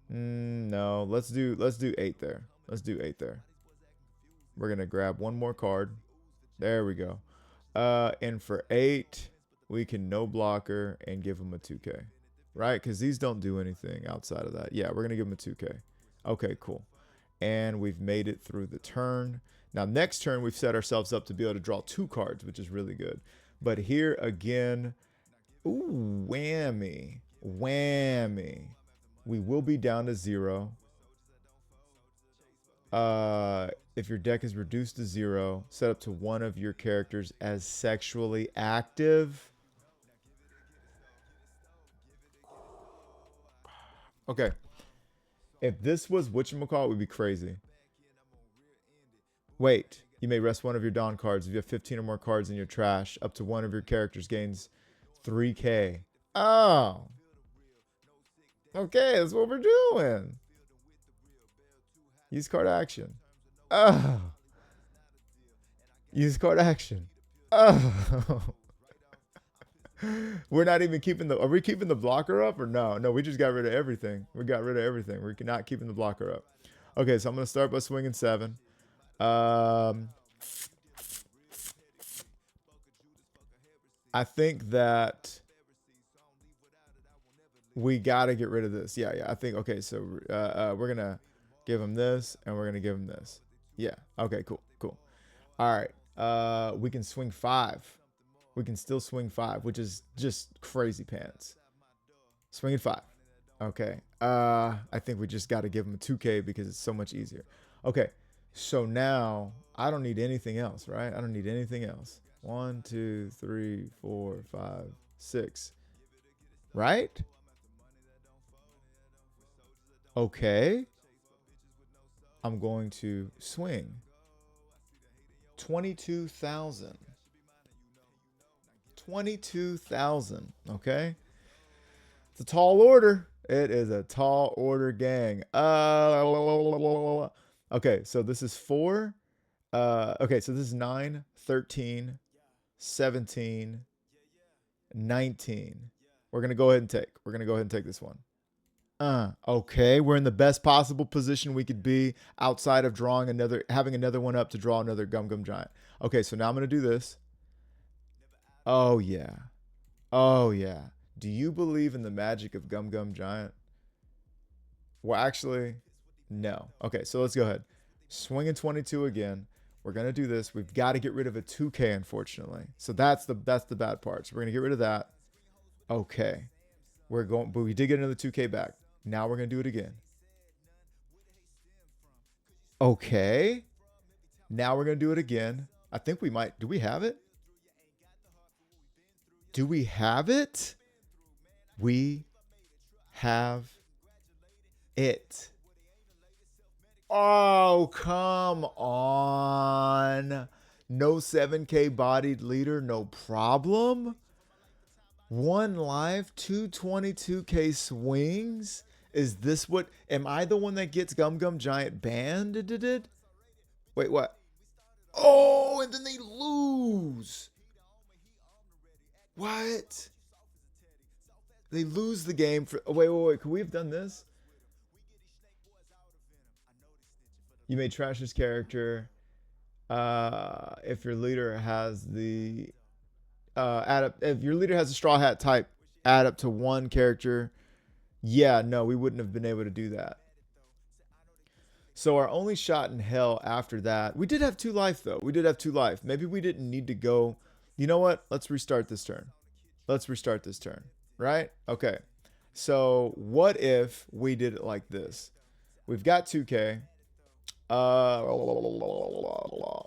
[SPEAKER 2] No, let's do 8 there. Let's do 8 there. We're going to grab one more card. There we go. And for 8, we can no blocker and give them a 2K. Right? Because these don't do anything outside of that. Yeah, we're going to give them a 2K. Okay, cool. And we've made it through the turn. Now, next turn, we've set ourselves up to be able to draw 2 cards, which is really good. But here again, ooh, whammy. Whammy. We will be down to 0. If your deck is reduced to 0, set up to one of your characters as sexually active. Okay. If this was whatchamacallit, it would be crazy. Wait. You may rest one of your Dawn cards. If you have 15 or more cards in your trash, up to one of your characters gains 3K. Oh. Okay, that's what we're doing. Use card action. Oh. Use card action. Oh. We're not even keeping the... Are we keeping the blocker up or no? No, we just got rid of everything. We got rid of everything. We're not keeping the blocker up. Okay, so I'm going to start by swinging 7. I think that we got to get rid of this. Yeah, I think... Okay, so we're going to give him this, and we're going to give him this. Yeah, okay, cool. All right, we can swing 5. We can still swing 5, which is just crazy pants. Swinging 5. Okay. I think we just got to give him a 2K because it's so much easier. Okay. So now I don't need anything else, right? I don't need anything else. 1, 2, 3, 4, 5, 6. Right? Okay. I'm going to swing 22,000. 22,000. Okay. It's a tall order. It is a tall order, gang. Okay, so this is 4. Okay, so this is 9, 13, 17, 19. We're going to go ahead and take. We're going to go ahead and take this one. Okay, we're in the best possible position we could be outside of drawing another, having another one up to draw another Gum Gum Giant. Okay, so now I'm going to do this. Oh, yeah. Oh, yeah. Do you believe in the magic of Gum Gum Giant? Well, actually, no. Okay, so let's go ahead. Swinging 22 again. We're going to do this. We've got to get rid of a 2K, unfortunately. So that's the bad part. So we're going to get rid of that. Okay. We're going, but we did get another 2K back. Now we're going to do it again. Okay. Now we're going to do it again. I think we might. Do we have it? Do we have it? We have it. Oh, come on. No 7K bodied leader, no problem. 1 life, 222K swings. Is this what... Am I the one that gets Gum Gum Giant banned? Wait, what? Oh, and then they lose. What? They lose the game for... Oh, wait. Could we have done this? You may trash this character if your leader has the... if your leader has a Straw Hat type, add up to 1 character. Yeah, no, we wouldn't have been able to do that. So our only shot in hell after that... We did have 2 life, though. We did have 2 life. Maybe we didn't need to go... You know what? Let's restart this turn. Let's restart this turn. Right? Okay. So what if we did it like this? We've got 2K.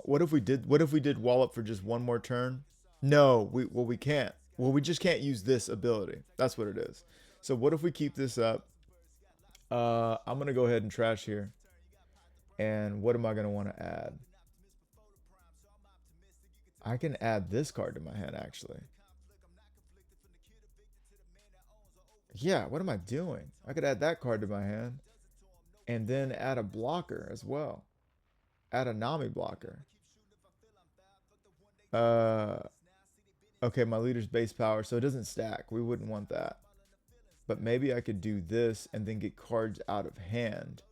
[SPEAKER 2] What if we did wall up for just 1 more turn? No, we can't. Well, we just can't use this ability. That's what it is. So what if we keep this up? I'm gonna go ahead and trash here. And what am I gonna want to add? I can add this card to my hand, actually. Yeah, what am I doing? I could add that card to my hand and then add a blocker as well. Add a Nami blocker. Uh, okay, my leader's base power, so it doesn't stack. We wouldn't want that. But maybe I could do this and then get cards out of hand.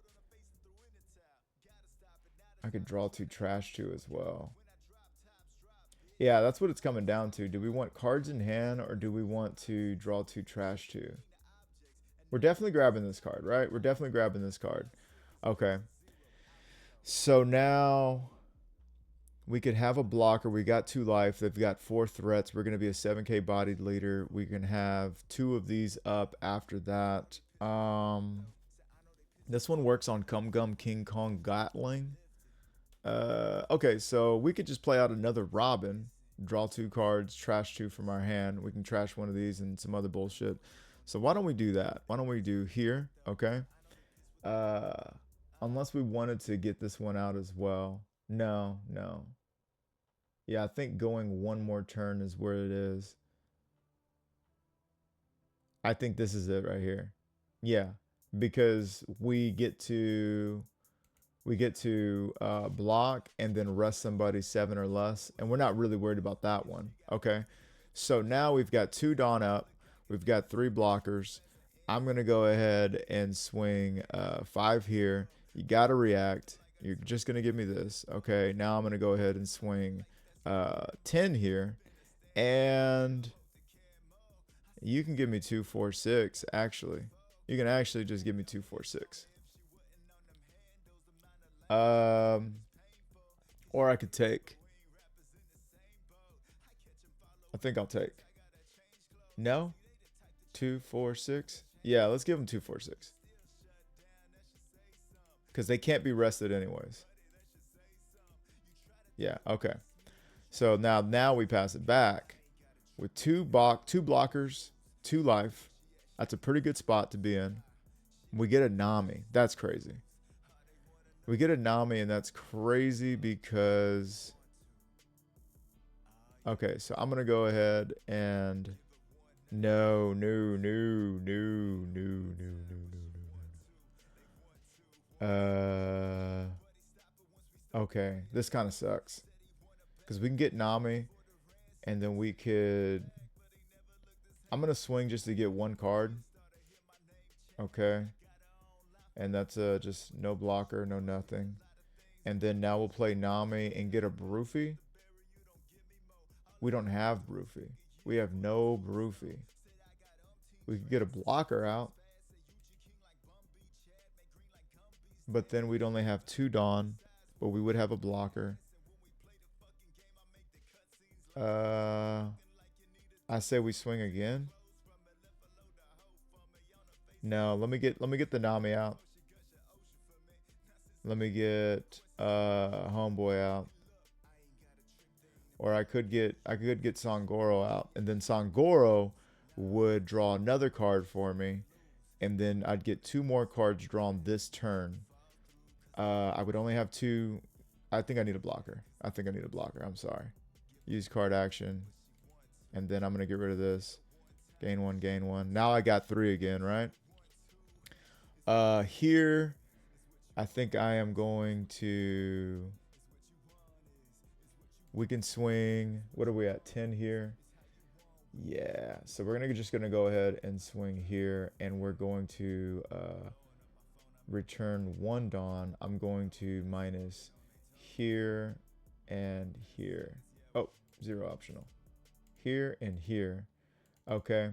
[SPEAKER 2] I could draw 2 trash 2 as well. Yeah, that's what it's coming down to. Do we want cards in hand or do we want to draw 2 trash 2? We're definitely grabbing this card, right? We're definitely grabbing this card. Okay. So now we could have a blocker. We got 2 life. They've got 4 threats. We're going to be a 7k bodied leader. We can have 2 of these up after that. This one works on Cum Gum King Kong Gatling. Okay, so we could just play out another Robin. Draw 2 cards, trash 2 from our hand. We can trash one of these and some other bullshit. So why don't we do that? Why don't we do here, okay? Unless we wanted to get this one out as well. No. Yeah, I think going one more turn is where it is. I think this is it right here. Yeah, because we get to block and then rest somebody 7 or less, and we're not really worried about that one. Okay, so now we've got 2 Dawn up. We've got 3 blockers. I'm gonna go ahead and swing 5 here. You gotta react. You're just gonna give me this. Okay, now I'm gonna go ahead and swing 10 here, and you can give me 2, 4, 6. Actually, you can actually just give me 2, 4, 6. Or I could take. I think I'll take. No, 2, 4, 6. Yeah, let's give them 2, 4, 6. Because they can't be rested anyways. Yeah, okay. So now we pass it back with 2 blockers, 2 life. That's a pretty good spot to be in. We get a Nami. That's crazy. We get a Nami, and that's crazy because... Okay, so I'm going to go ahead and... No. Okay, this kind of sucks. Because we can get Nami, and then we could... I'm going to swing just to get 1 card. Okay. And that's just no blocker, no nothing. And then now we'll play Nami and get a Broofy. We don't have Broofy. We have no Broofy. We could get a blocker out. But then we'd only have 2 Dawn. But we would have a blocker. I say we swing again. No, let me get the Nami out. Let me get Homeboy out. Or I could get Sangoro out, and then Sangoro would draw another card for me, and then I'd get 2 more cards drawn this turn. I would only have 2. I think I need a blocker. I'm sorry. Use card action, and then I'm gonna get rid of this. Gain 1, gain 1. Now I got 3 again, right? Here, I think I am going to... We can swing... What are we at? 10 here? Yeah. So we're just going to go ahead and swing here. And we're going to return 1 Dawn. I'm going to minus here and here. Oh, 0 optional. Here and here. Okay.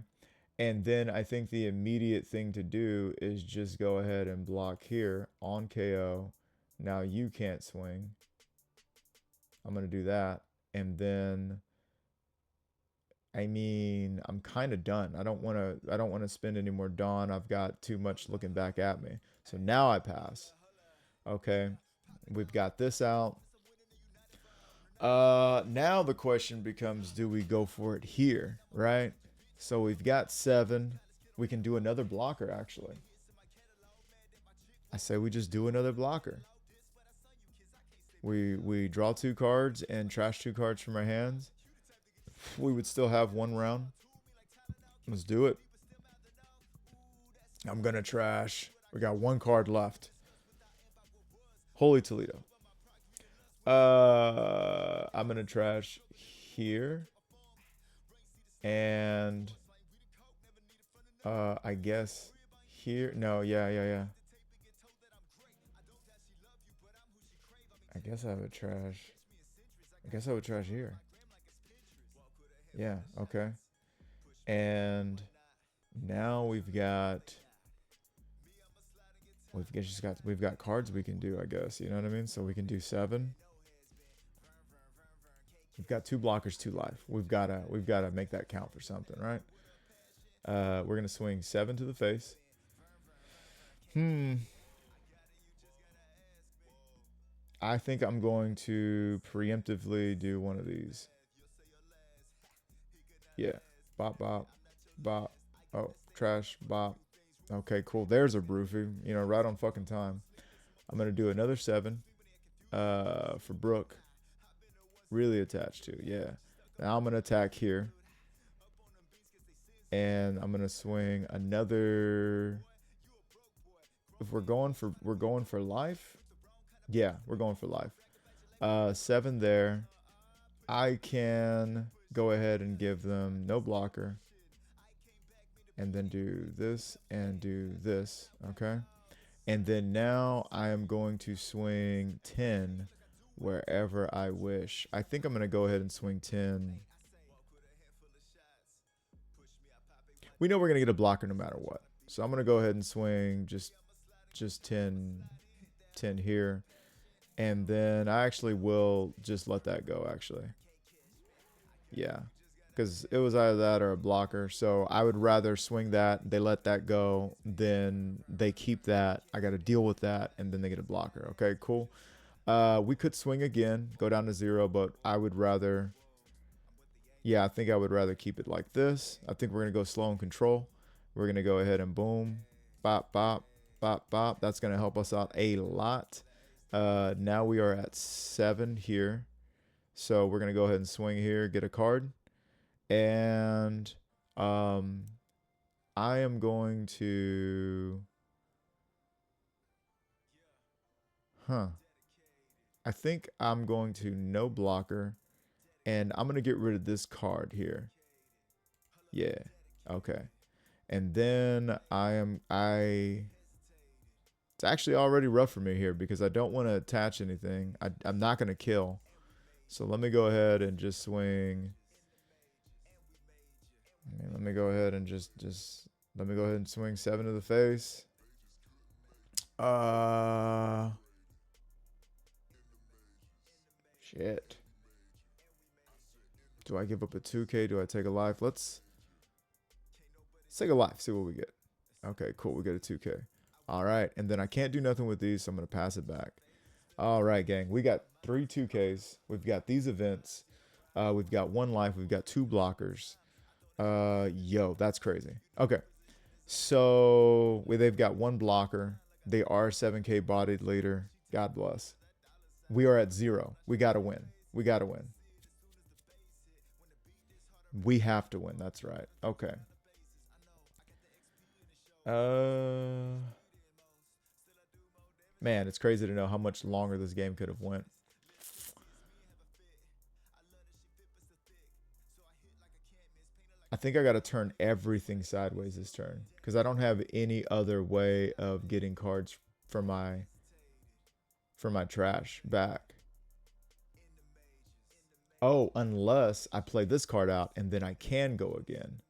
[SPEAKER 2] And then I think the immediate thing to do is just go ahead and block here on KO. Now you can't swing. I'm going to do that. And then, I mean, I'm kind of done. I don't want to spend any more Dawn. I've got too much looking back at me. So now I pass. Okay. We've got this out. Now the question becomes, do we go for it here, right? So we've got 7. We can do another blocker, actually. I say we just do another blocker. We draw 2 cards and trash 2 cards from our hands. We would still have 1 round. Let's do it. I'm gonna trash. We got 1 card left. Holy Toledo. I'm gonna trash here. And I guess here. No, yeah. I guess I would trash. I guess I would trash here. Yeah, okay. And now we've got cards we can do, I guess. You know what I mean? So we can do 7. We've got 2 blockers, 2 life. We've gotta make that count for something, right? We're gonna swing 7 to the face. I think I'm going to preemptively do one of these. Yeah. Bop, bop, bop. Oh, trash, bop. Okay, cool. There's a Broofy. You know, right on fucking time. I'm going to do another 7 for Brook. Really attached to, yeah. Now I'm going to attack here. And I'm going to swing another... If we're going for life? Yeah, we're going for life. 7 there. I can go ahead and give them no blocker. And then do this and do this, okay? And then now I am going to swing 10 wherever I wish. I think I'm going to go ahead and swing 10. We know we're going to get a blocker no matter what. So I'm going to go ahead and swing just 10 here. And then I actually will just let that go, actually. Yeah. Because it was either that or a blocker. So I would rather swing that. They let that go. Then they keep that. I got to deal with that. And then they get a blocker. Okay, cool. We could swing again. Go down to 0. But I would rather... Yeah, I think I would rather keep it like this. I think we're going to go slow and control. We're going to go ahead and boom. Bop, bop, bop, bop. That's going to help us out a lot. Now we are at 7 here. So we're going to go ahead and swing here. Get a card. And I am going to... I think I'm going to no blocker. And I'm going to get rid of this card here. Yeah. Okay. And then it's actually already rough for me here because I don't want to attach anything. I'm not going to kill. So let me go ahead and just swing. Let me go ahead and let me go ahead and swing 7 to the face. Shit. Do I give up a 2K? Do I take a life? Let's take a life. See what we get. Okay, cool. We get a 2K. All right. And then I can't do nothing with these, so I'm going to pass it back. All right, gang. We got 3 2Ks. We've got these events. We've got 1 life. We've got 2 blockers. Yo, that's crazy. Okay. So they've got 1 blocker. They are 7K bodied leader. God bless. We are at 0. We got to win. We got to win. We have to win. That's right. Okay. Man, it's crazy to know how much longer this game could have went. I think I got to turn everything sideways this turn because I don't have any other way of getting cards for my trash back. Oh, unless I play this card out and then I can go again.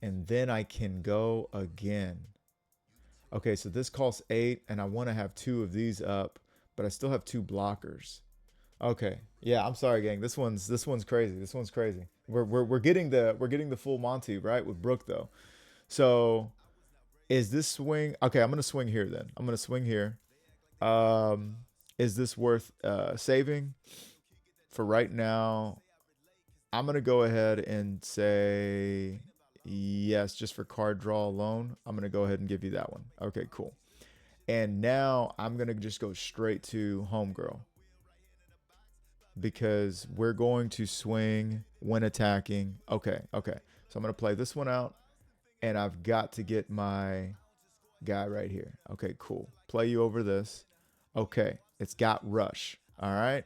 [SPEAKER 2] And then I can go again. Okay, so this costs 8 and I want to have 2 of these up, but I still have 2 blockers. Okay. Yeah, I'm sorry, gang. This one's crazy. This one's crazy. We're getting the full Monty, right? With Brook though. So is this swing? Okay, I'm gonna swing here then. I'm gonna swing here. Is this worth saving? For right now, I'm going to go ahead and say yes, just for card draw alone. I'm going to go ahead and give you that one. Okay, cool. And now I'm going to just go straight to Homegirl. because we're going to swing when attacking. Okay, okay. So I'm going to play this one out, and I've got to get my guy right here. Okay, cool. Play you over this. Okay, it's got rush. All right.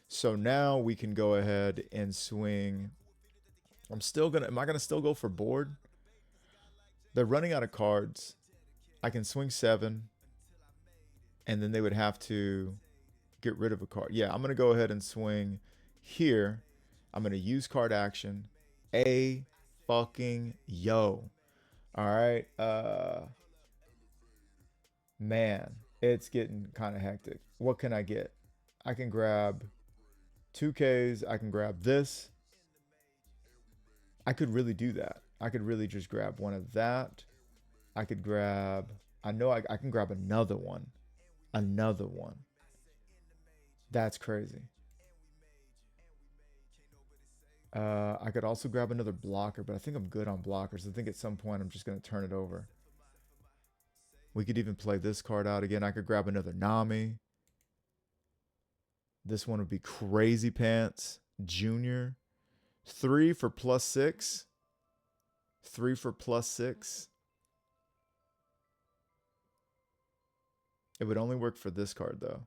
[SPEAKER 2] So now we can go ahead and swing. Am I going to still go for board? They're running out of cards. I can swing 7, and then they would have to get rid of a card. Yeah, I'm going to go ahead and swing here. I'm going to use card action. A fucking yo. All right. Man, it's getting kind of hectic. What can I get? I can grab 2Ks. I can grab this. I could really do that. I could really just grab one of that. I could grab, I know I can grab another one. Another one. That's crazy. I could also grab another blocker, but I think I'm good on blockers. I think at some point I'm just going to turn it over. We could even play this card out again. I could grab another Nami. This one would be Crazy Pants Junior. 3 for +6. 3 for +6. It would only work for this card, though.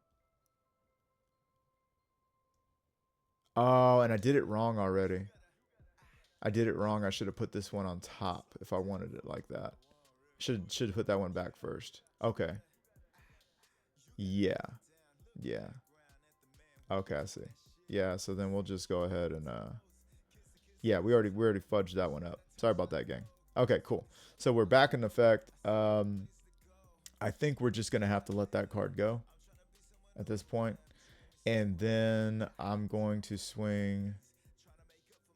[SPEAKER 2] Oh, and I did it wrong already. I did it wrong. I should have put this one on top if I wanted it like that. Should have put that one back first. Okay. Yeah. Yeah. Okay, I see. Yeah, so then we'll just go ahead and yeah, we already fudged that one up. Sorry about that, gang. Okay, cool. So we're back in effect. I think we're just gonna have to let that card go at this point. And then I'm going to swing.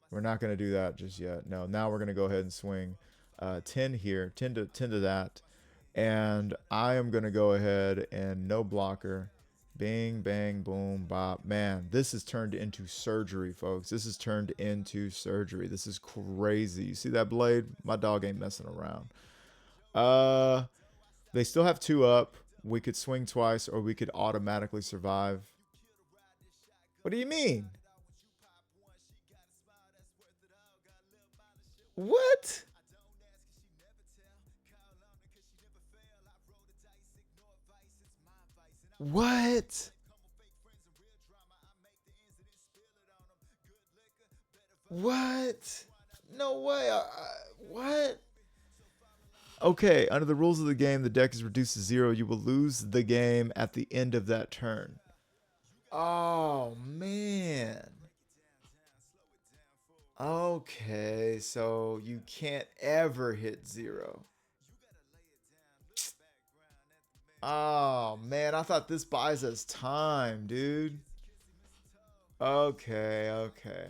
[SPEAKER 2] We're not going to do that just yet. No, now we're going to go ahead and swing 10 here, 10 to that. And I am going to go ahead and no blocker. Bing, bang, boom, bop. Man, this has turned into surgery, folks. This has turned into surgery. This is crazy. You see that blade? My dog ain't messing around. They still have 2 up. We could swing twice, or we could automatically survive. What do you mean? What? What? What? No way. What? Okay, under the rules of the game, the deck is reduced to 0. You will lose the game at the end of that turn. Oh, man. Okay, so you can't ever hit 0. Oh, man, I thought this buys us time, dude. Okay, okay.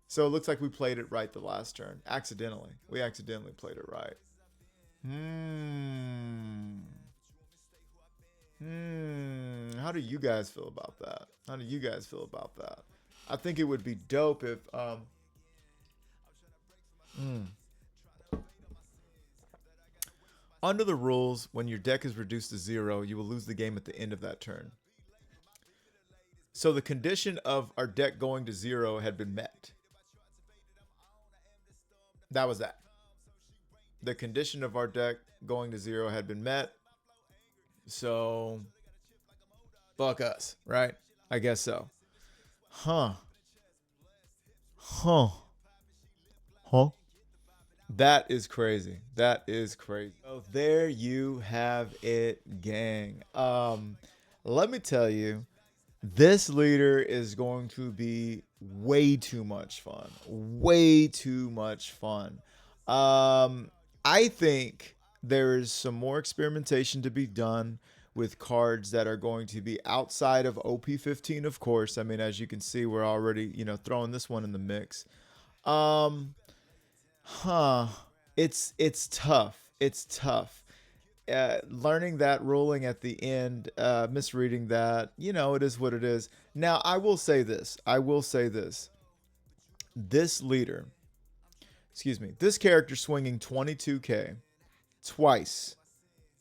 [SPEAKER 2] So it looks like we played it right the last turn. Accidentally. We accidentally played it right. How do you guys feel about that? How do you guys feel about that? I think it would be dope if under the rules, when your deck is reduced to 0, you will lose the game at the end of that turn. So the condition of our deck going to 0 had been met. That was that. The condition of our deck going to 0 had been met. So, fuck us, right? I guess so. Huh. That is crazy. That is crazy. So there you have it, gang. Let me tell you, this leader is going to be way too much fun. Way too much fun. I think there is some more experimentation to be done with cards that are going to be outside of OP15, of course. I mean, as you can see, we're already, throwing this one in the mix. It's tough. It's tough. Learning that ruling at the end, misreading that, it is what it is. Now, I will say this. This leader, this character swinging 22K twice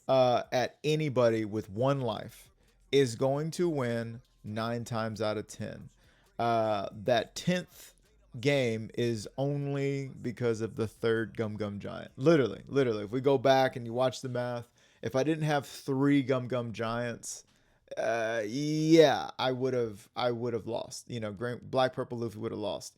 [SPEAKER 2] at anybody with 1 life is going to win 9 times out of 10. That 10th game is only because of the third Gum Gum Giant. Literally, literally. If we go back and you watch the math, if I didn't have three Gum Gum Giants, yeah, I would have lost. You know, Black Purple Luffy would have lost.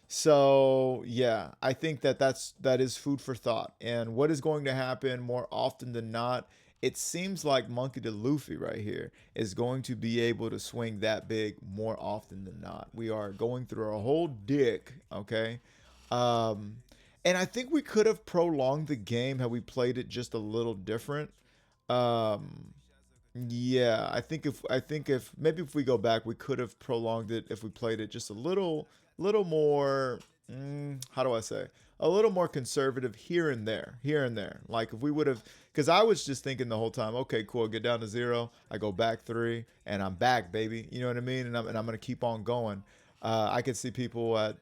[SPEAKER 2] So yeah, I think that is food for thought. And what is going to happen more often than not? It seems like Monkey D. Luffy right here is going to be able to swing that big more often than not. We are going through our whole dick, okay? Um, and I think we could have prolonged the game had we played it just a little different. Um, yeah, I think if maybe if we go back, we could have prolonged it if we played it just a little more. How do I say? A little more conservative here and there. Like if we would have, because I was just thinking the whole time, okay, cool, get down to zero, I go back three, and I'm back, baby. You know what I mean? And I'm gonna keep on going. I could see people at,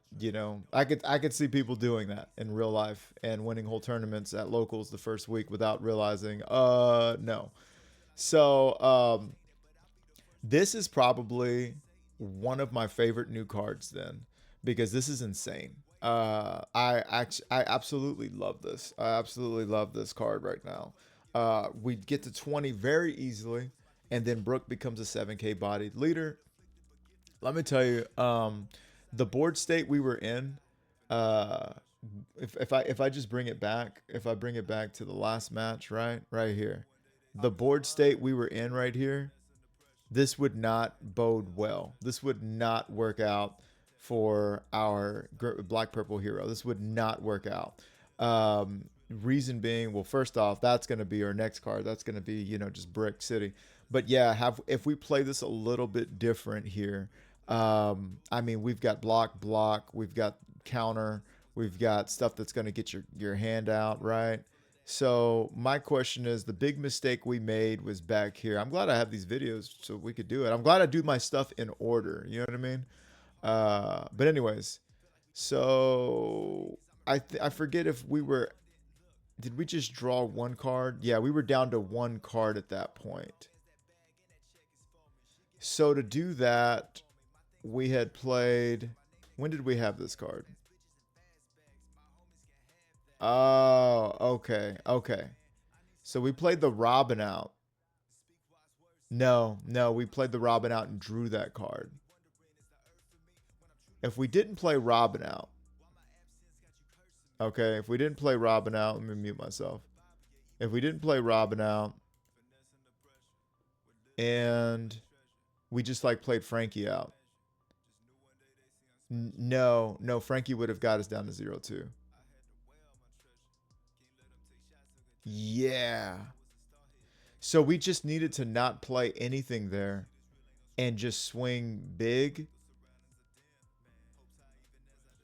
[SPEAKER 2] I could see people doing that in real life and winning whole tournaments at locals the first week without realizing, no. So this is probably one of my favorite new cards then, because this is insane. I absolutely love this. I absolutely love this card right now. We get to 20 very easily, and then Brook becomes a 7K bodied leader. Let me tell you, the board state we were in, uh, if I just bring it back, if I bring it back to the last match, right here, the board state we were in right here, this would not bode well. This would not work out for our black purple hero. This would not work out. Reason being, well, first off, that's going to be our next card. That's going to be, just Brick City. But yeah, if we play this a little bit different here, I mean, we've got block, we've got counter, we've got stuff that's going to get your hand out, right? So my question is, the big mistake we made was back here. I'm glad I have these videos so we could do it. I'm glad I do my stuff in order. You know what I mean? But anyways, so I forget if we were, did we just draw one card? Yeah, we were down to one card at that point. So to do that, we had played, when did we have this card? Oh, okay, okay. So we played the Robin out. No, no, we played the Robin out and drew that card. If we didn't play Robin out, okay, if we didn't play Robin out, let me mute myself. If we didn't play Robin out and we just like played Frankie out. No, no, Frankie would have got us down to 0-2. Yeah. So we just needed to not play anything there and just swing big.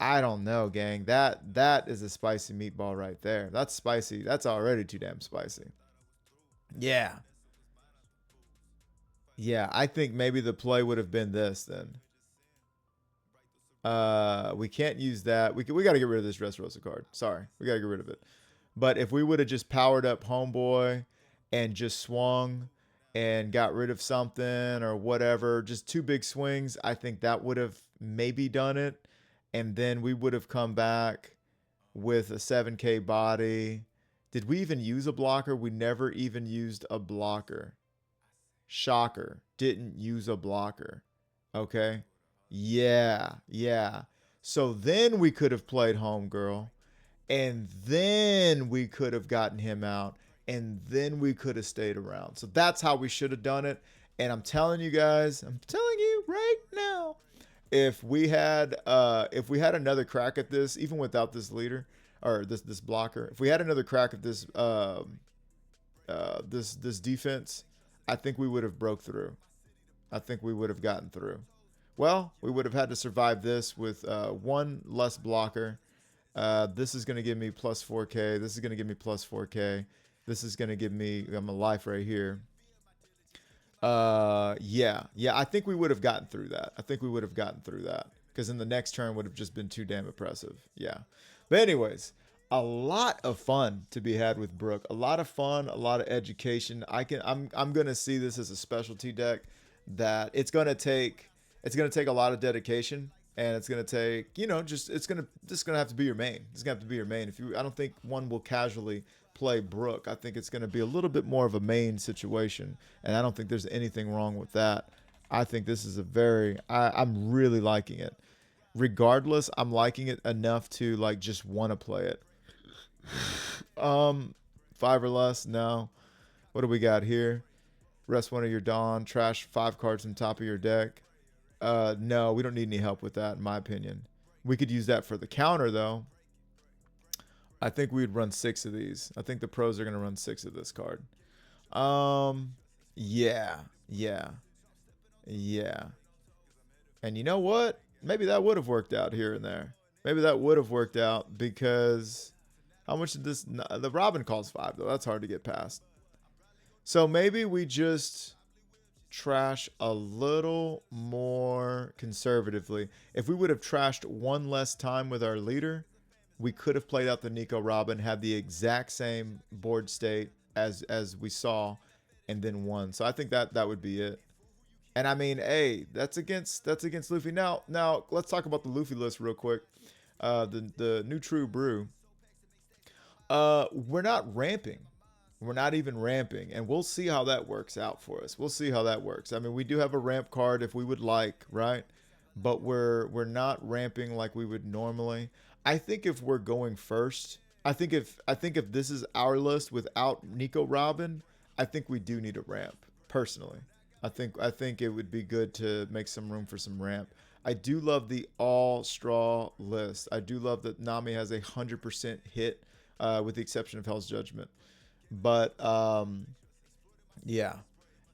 [SPEAKER 2] I don't know, gang. That is a spicy meatball right there. That's spicy. That's already too damn spicy. Yeah. Yeah, I think maybe the play would have been this then. We can't use that. We got to get rid of this Dressrosa card. Sorry. We got to get rid of it. But if we would have just powered up Homeboy and just swung and got rid of something or whatever, just two big swings, I think that would have maybe done it. And then we would have come back with a 7K body. Did we even use a blocker? We never even used a blocker. Shocker. Didn't use a blocker. Okay. Yeah. Yeah. So then we could have played Homegirl. And then we could have gotten him out. And then we could have stayed around. So that's how we should have done it. And I'm telling you guys, I'm telling you right now, if we had another crack at this, even without this leader or this blocker, if we had another crack at this this defense, I think we would have broke through. I think we would have gotten through. Well, we would have had to survive this with one less blocker. This is going to give me plus 4K. This is going to give me plus 4K. This is going to give me, I'm a life right here. Yeah, I think we would have gotten through that. I think we would have gotten through that because in the next turn would have just been too damn oppressive. Yeah, but anyways, a lot of fun to be had with Brook. A lot of fun, a lot of education. I'm gonna see this as a specialty deck that it's gonna take It's gonna take a lot of dedication, and it's gonna take, just it's gonna have to be your main. It's gonna have to be your main. If you, I don't think one will casually play Brook. I think it's gonna be a little bit more of a main situation, and I don't think there's anything wrong with that. I think this is a very, I'm really liking it. Regardless, I'm liking it enough to like just want to play it. Um, Five or less, no. What do we got here? Rest one of your Dawn, trash 5 cards on top of your deck. No, we don't need any help with that, in my opinion. We could use that for the counter, though. I think we'd run 6 of these. I think the pros are going to run 6 of this card. Um, yeah, yeah, yeah. And you know what? Maybe that would have worked out here and there. Maybe that would have worked out because how much did this? The Robin calls 5, though. That's hard to get past. So maybe we just trash a little more conservatively. If we would have trashed one less time with our leader, we could have played out the Nico Robin, had the exact same board state as we saw, and then won. So I think that would be it. And I mean, hey, that's against Luffy. Now let's talk about the Luffy list real quick. The new True Brew. We're not ramping. We're not even ramping, and we'll see how that works out for us. We'll see how that works. I mean, we do have a ramp card if we would like, right? But we're not ramping like we would normally. I think if we're going first, I think if this is our list without Nico Robin, I think we do need a ramp personally. I think it would be good to make some room for some ramp. I do love the all straw list. I do love that Nami has 100% hit, with the exception of Hell's Judgment. But yeah,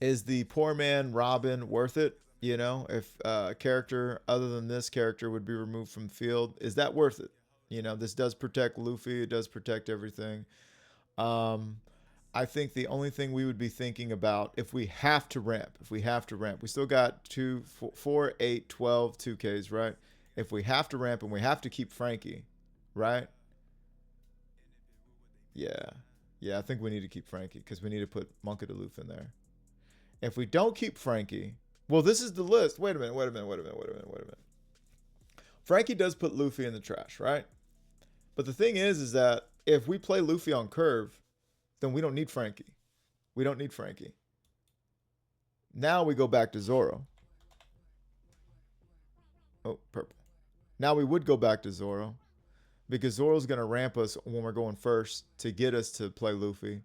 [SPEAKER 2] is the poor man Robin worth it? If a character other than this character would be removed from the field, is that worth it? This does protect Luffy. It does protect everything. Um, I think the only thing we would be thinking about if we still got 8, 12, 2Ks, right? If we have to ramp and we have to keep Frankie, right? Yeah. Yeah, I think we need to keep Frankie because we need to put Monka Duluth in there. If we don't keep Frankie, well, this is the list. Wait a minute, wait a minute, wait a minute, wait a minute, wait a minute. Frankie does put Luffy in the trash, right? But the thing is that if we play Luffy on curve, then we don't need Frankie. We don't need Frankie. Now we go back to Zoro. Oh, purple. Now we would go back to Zoro because Zoro's going to ramp us when we're going first to get us to play Luffy.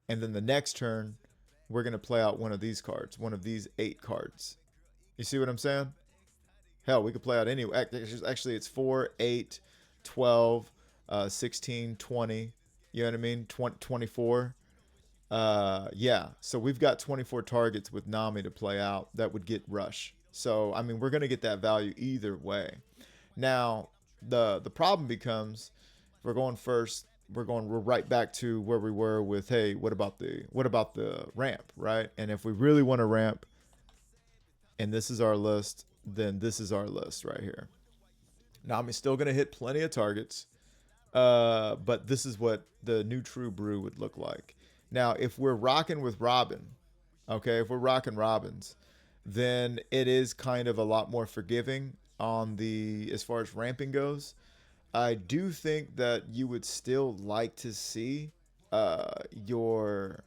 [SPEAKER 2] And then the next turn, we're going to play out one of these cards, one of these 8 cards. You see what I'm saying? Hell, we could play out any. Actually, it's 4, 8, 12, 16, 20. You know what I mean? 24. Yeah. So we've got 24 targets with Nami to play out that would get Rush. So, I mean, we're going to get that value either way. Now, the problem becomes if we're going first, we're right back to where we were with, hey, what about the ramp, right? And if we really want to ramp, and this is our list, then this is our list right here. Nami's still going to hit plenty of targets, but this is what the new True Brew would look like. Now, if we're rocking with Robin, okay, if we're rocking Robins, then it is kind of a lot more forgiving on the as far as ramping goes. I do think that you would still like to see your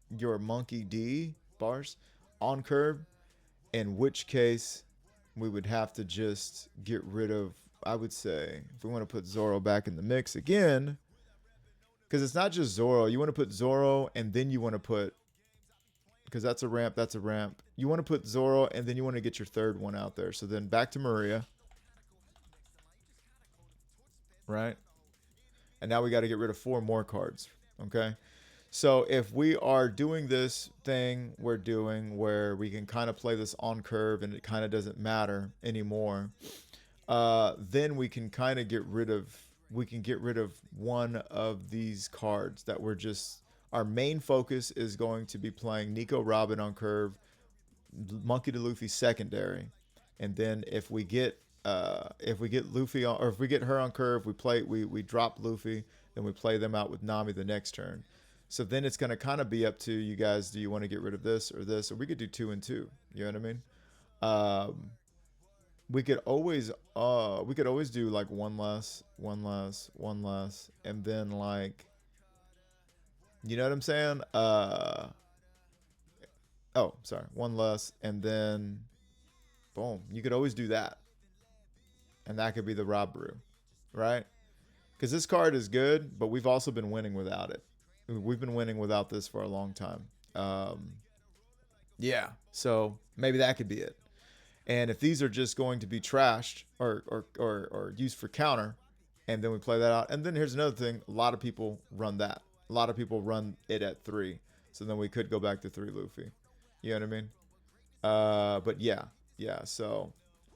[SPEAKER 2] Monkey D bars on curve, in which case we would have to just get rid of, I would say, if we want to put Zoro back in the mix again, because it's not just Zoro. You want to put Zoro and then you want to put, because that's a ramp, that's a ramp. You want to put Zoro and then you want to get your third one out there. So then back to Maria. Right? And now we got to get rid of 4 more cards. Okay? So if we are doing this thing we're doing where we can kind of play this on curve and it kind of doesn't matter anymore, then we can kind of get rid of one of these cards that we're just, our main focus is going to be playing Nico Robin on curve, Monkey D. Luffy secondary, and then if we get Luffy on, or if we get her on curve, we drop Luffy, then we play them out with Nami the next turn. So then it's going to kind of be up to you guys. Do you want to get rid of this, or we could do 2 and 2? You know what I mean? we could always do like one less, one less, one less, and then like, you know what I'm saying? Oh, sorry, one less, and then boom. You could always do that, and that could be the Rob Brew, right? Because this card is good, but we've also been winning without it. We've been winning without this for a long time. Yeah, so maybe that could be it. And if these are just going to be trashed or used for counter, and then we play that out. And then here's another thing. A lot of people run that. A lot of people run it at 3. So then we could go back to 3 Luffy. You know what I mean? But yeah. So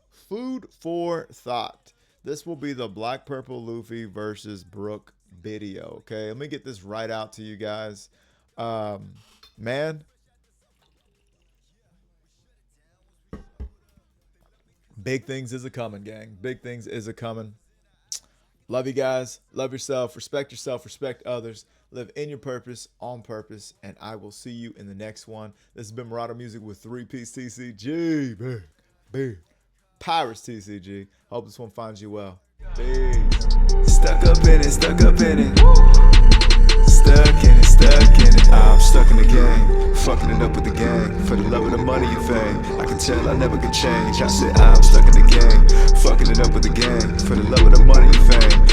[SPEAKER 2] food for thought. This will be the Black Purple Luffy versus Brook video. Okay, let me get this right out to you guys. Man. Big things is a coming, gang. Big things is a coming. Love you guys. Love yourself. Respect others. Live in your purpose, on purpose. And I will see you in the next one. This has been Marauder Music with 3-Piece TCG. Big. Pirates TCG. Hope this one finds you well. Peace.
[SPEAKER 1] Stuck up in it, stuck up in it. Stuck in it, stuck in it. I'm stuck in the game, fucking it up with the gang. For the love of the money and fame, I can tell I never could change. I said I'm stuck in the game, fucking it up with the gang. For the love of the money and fame,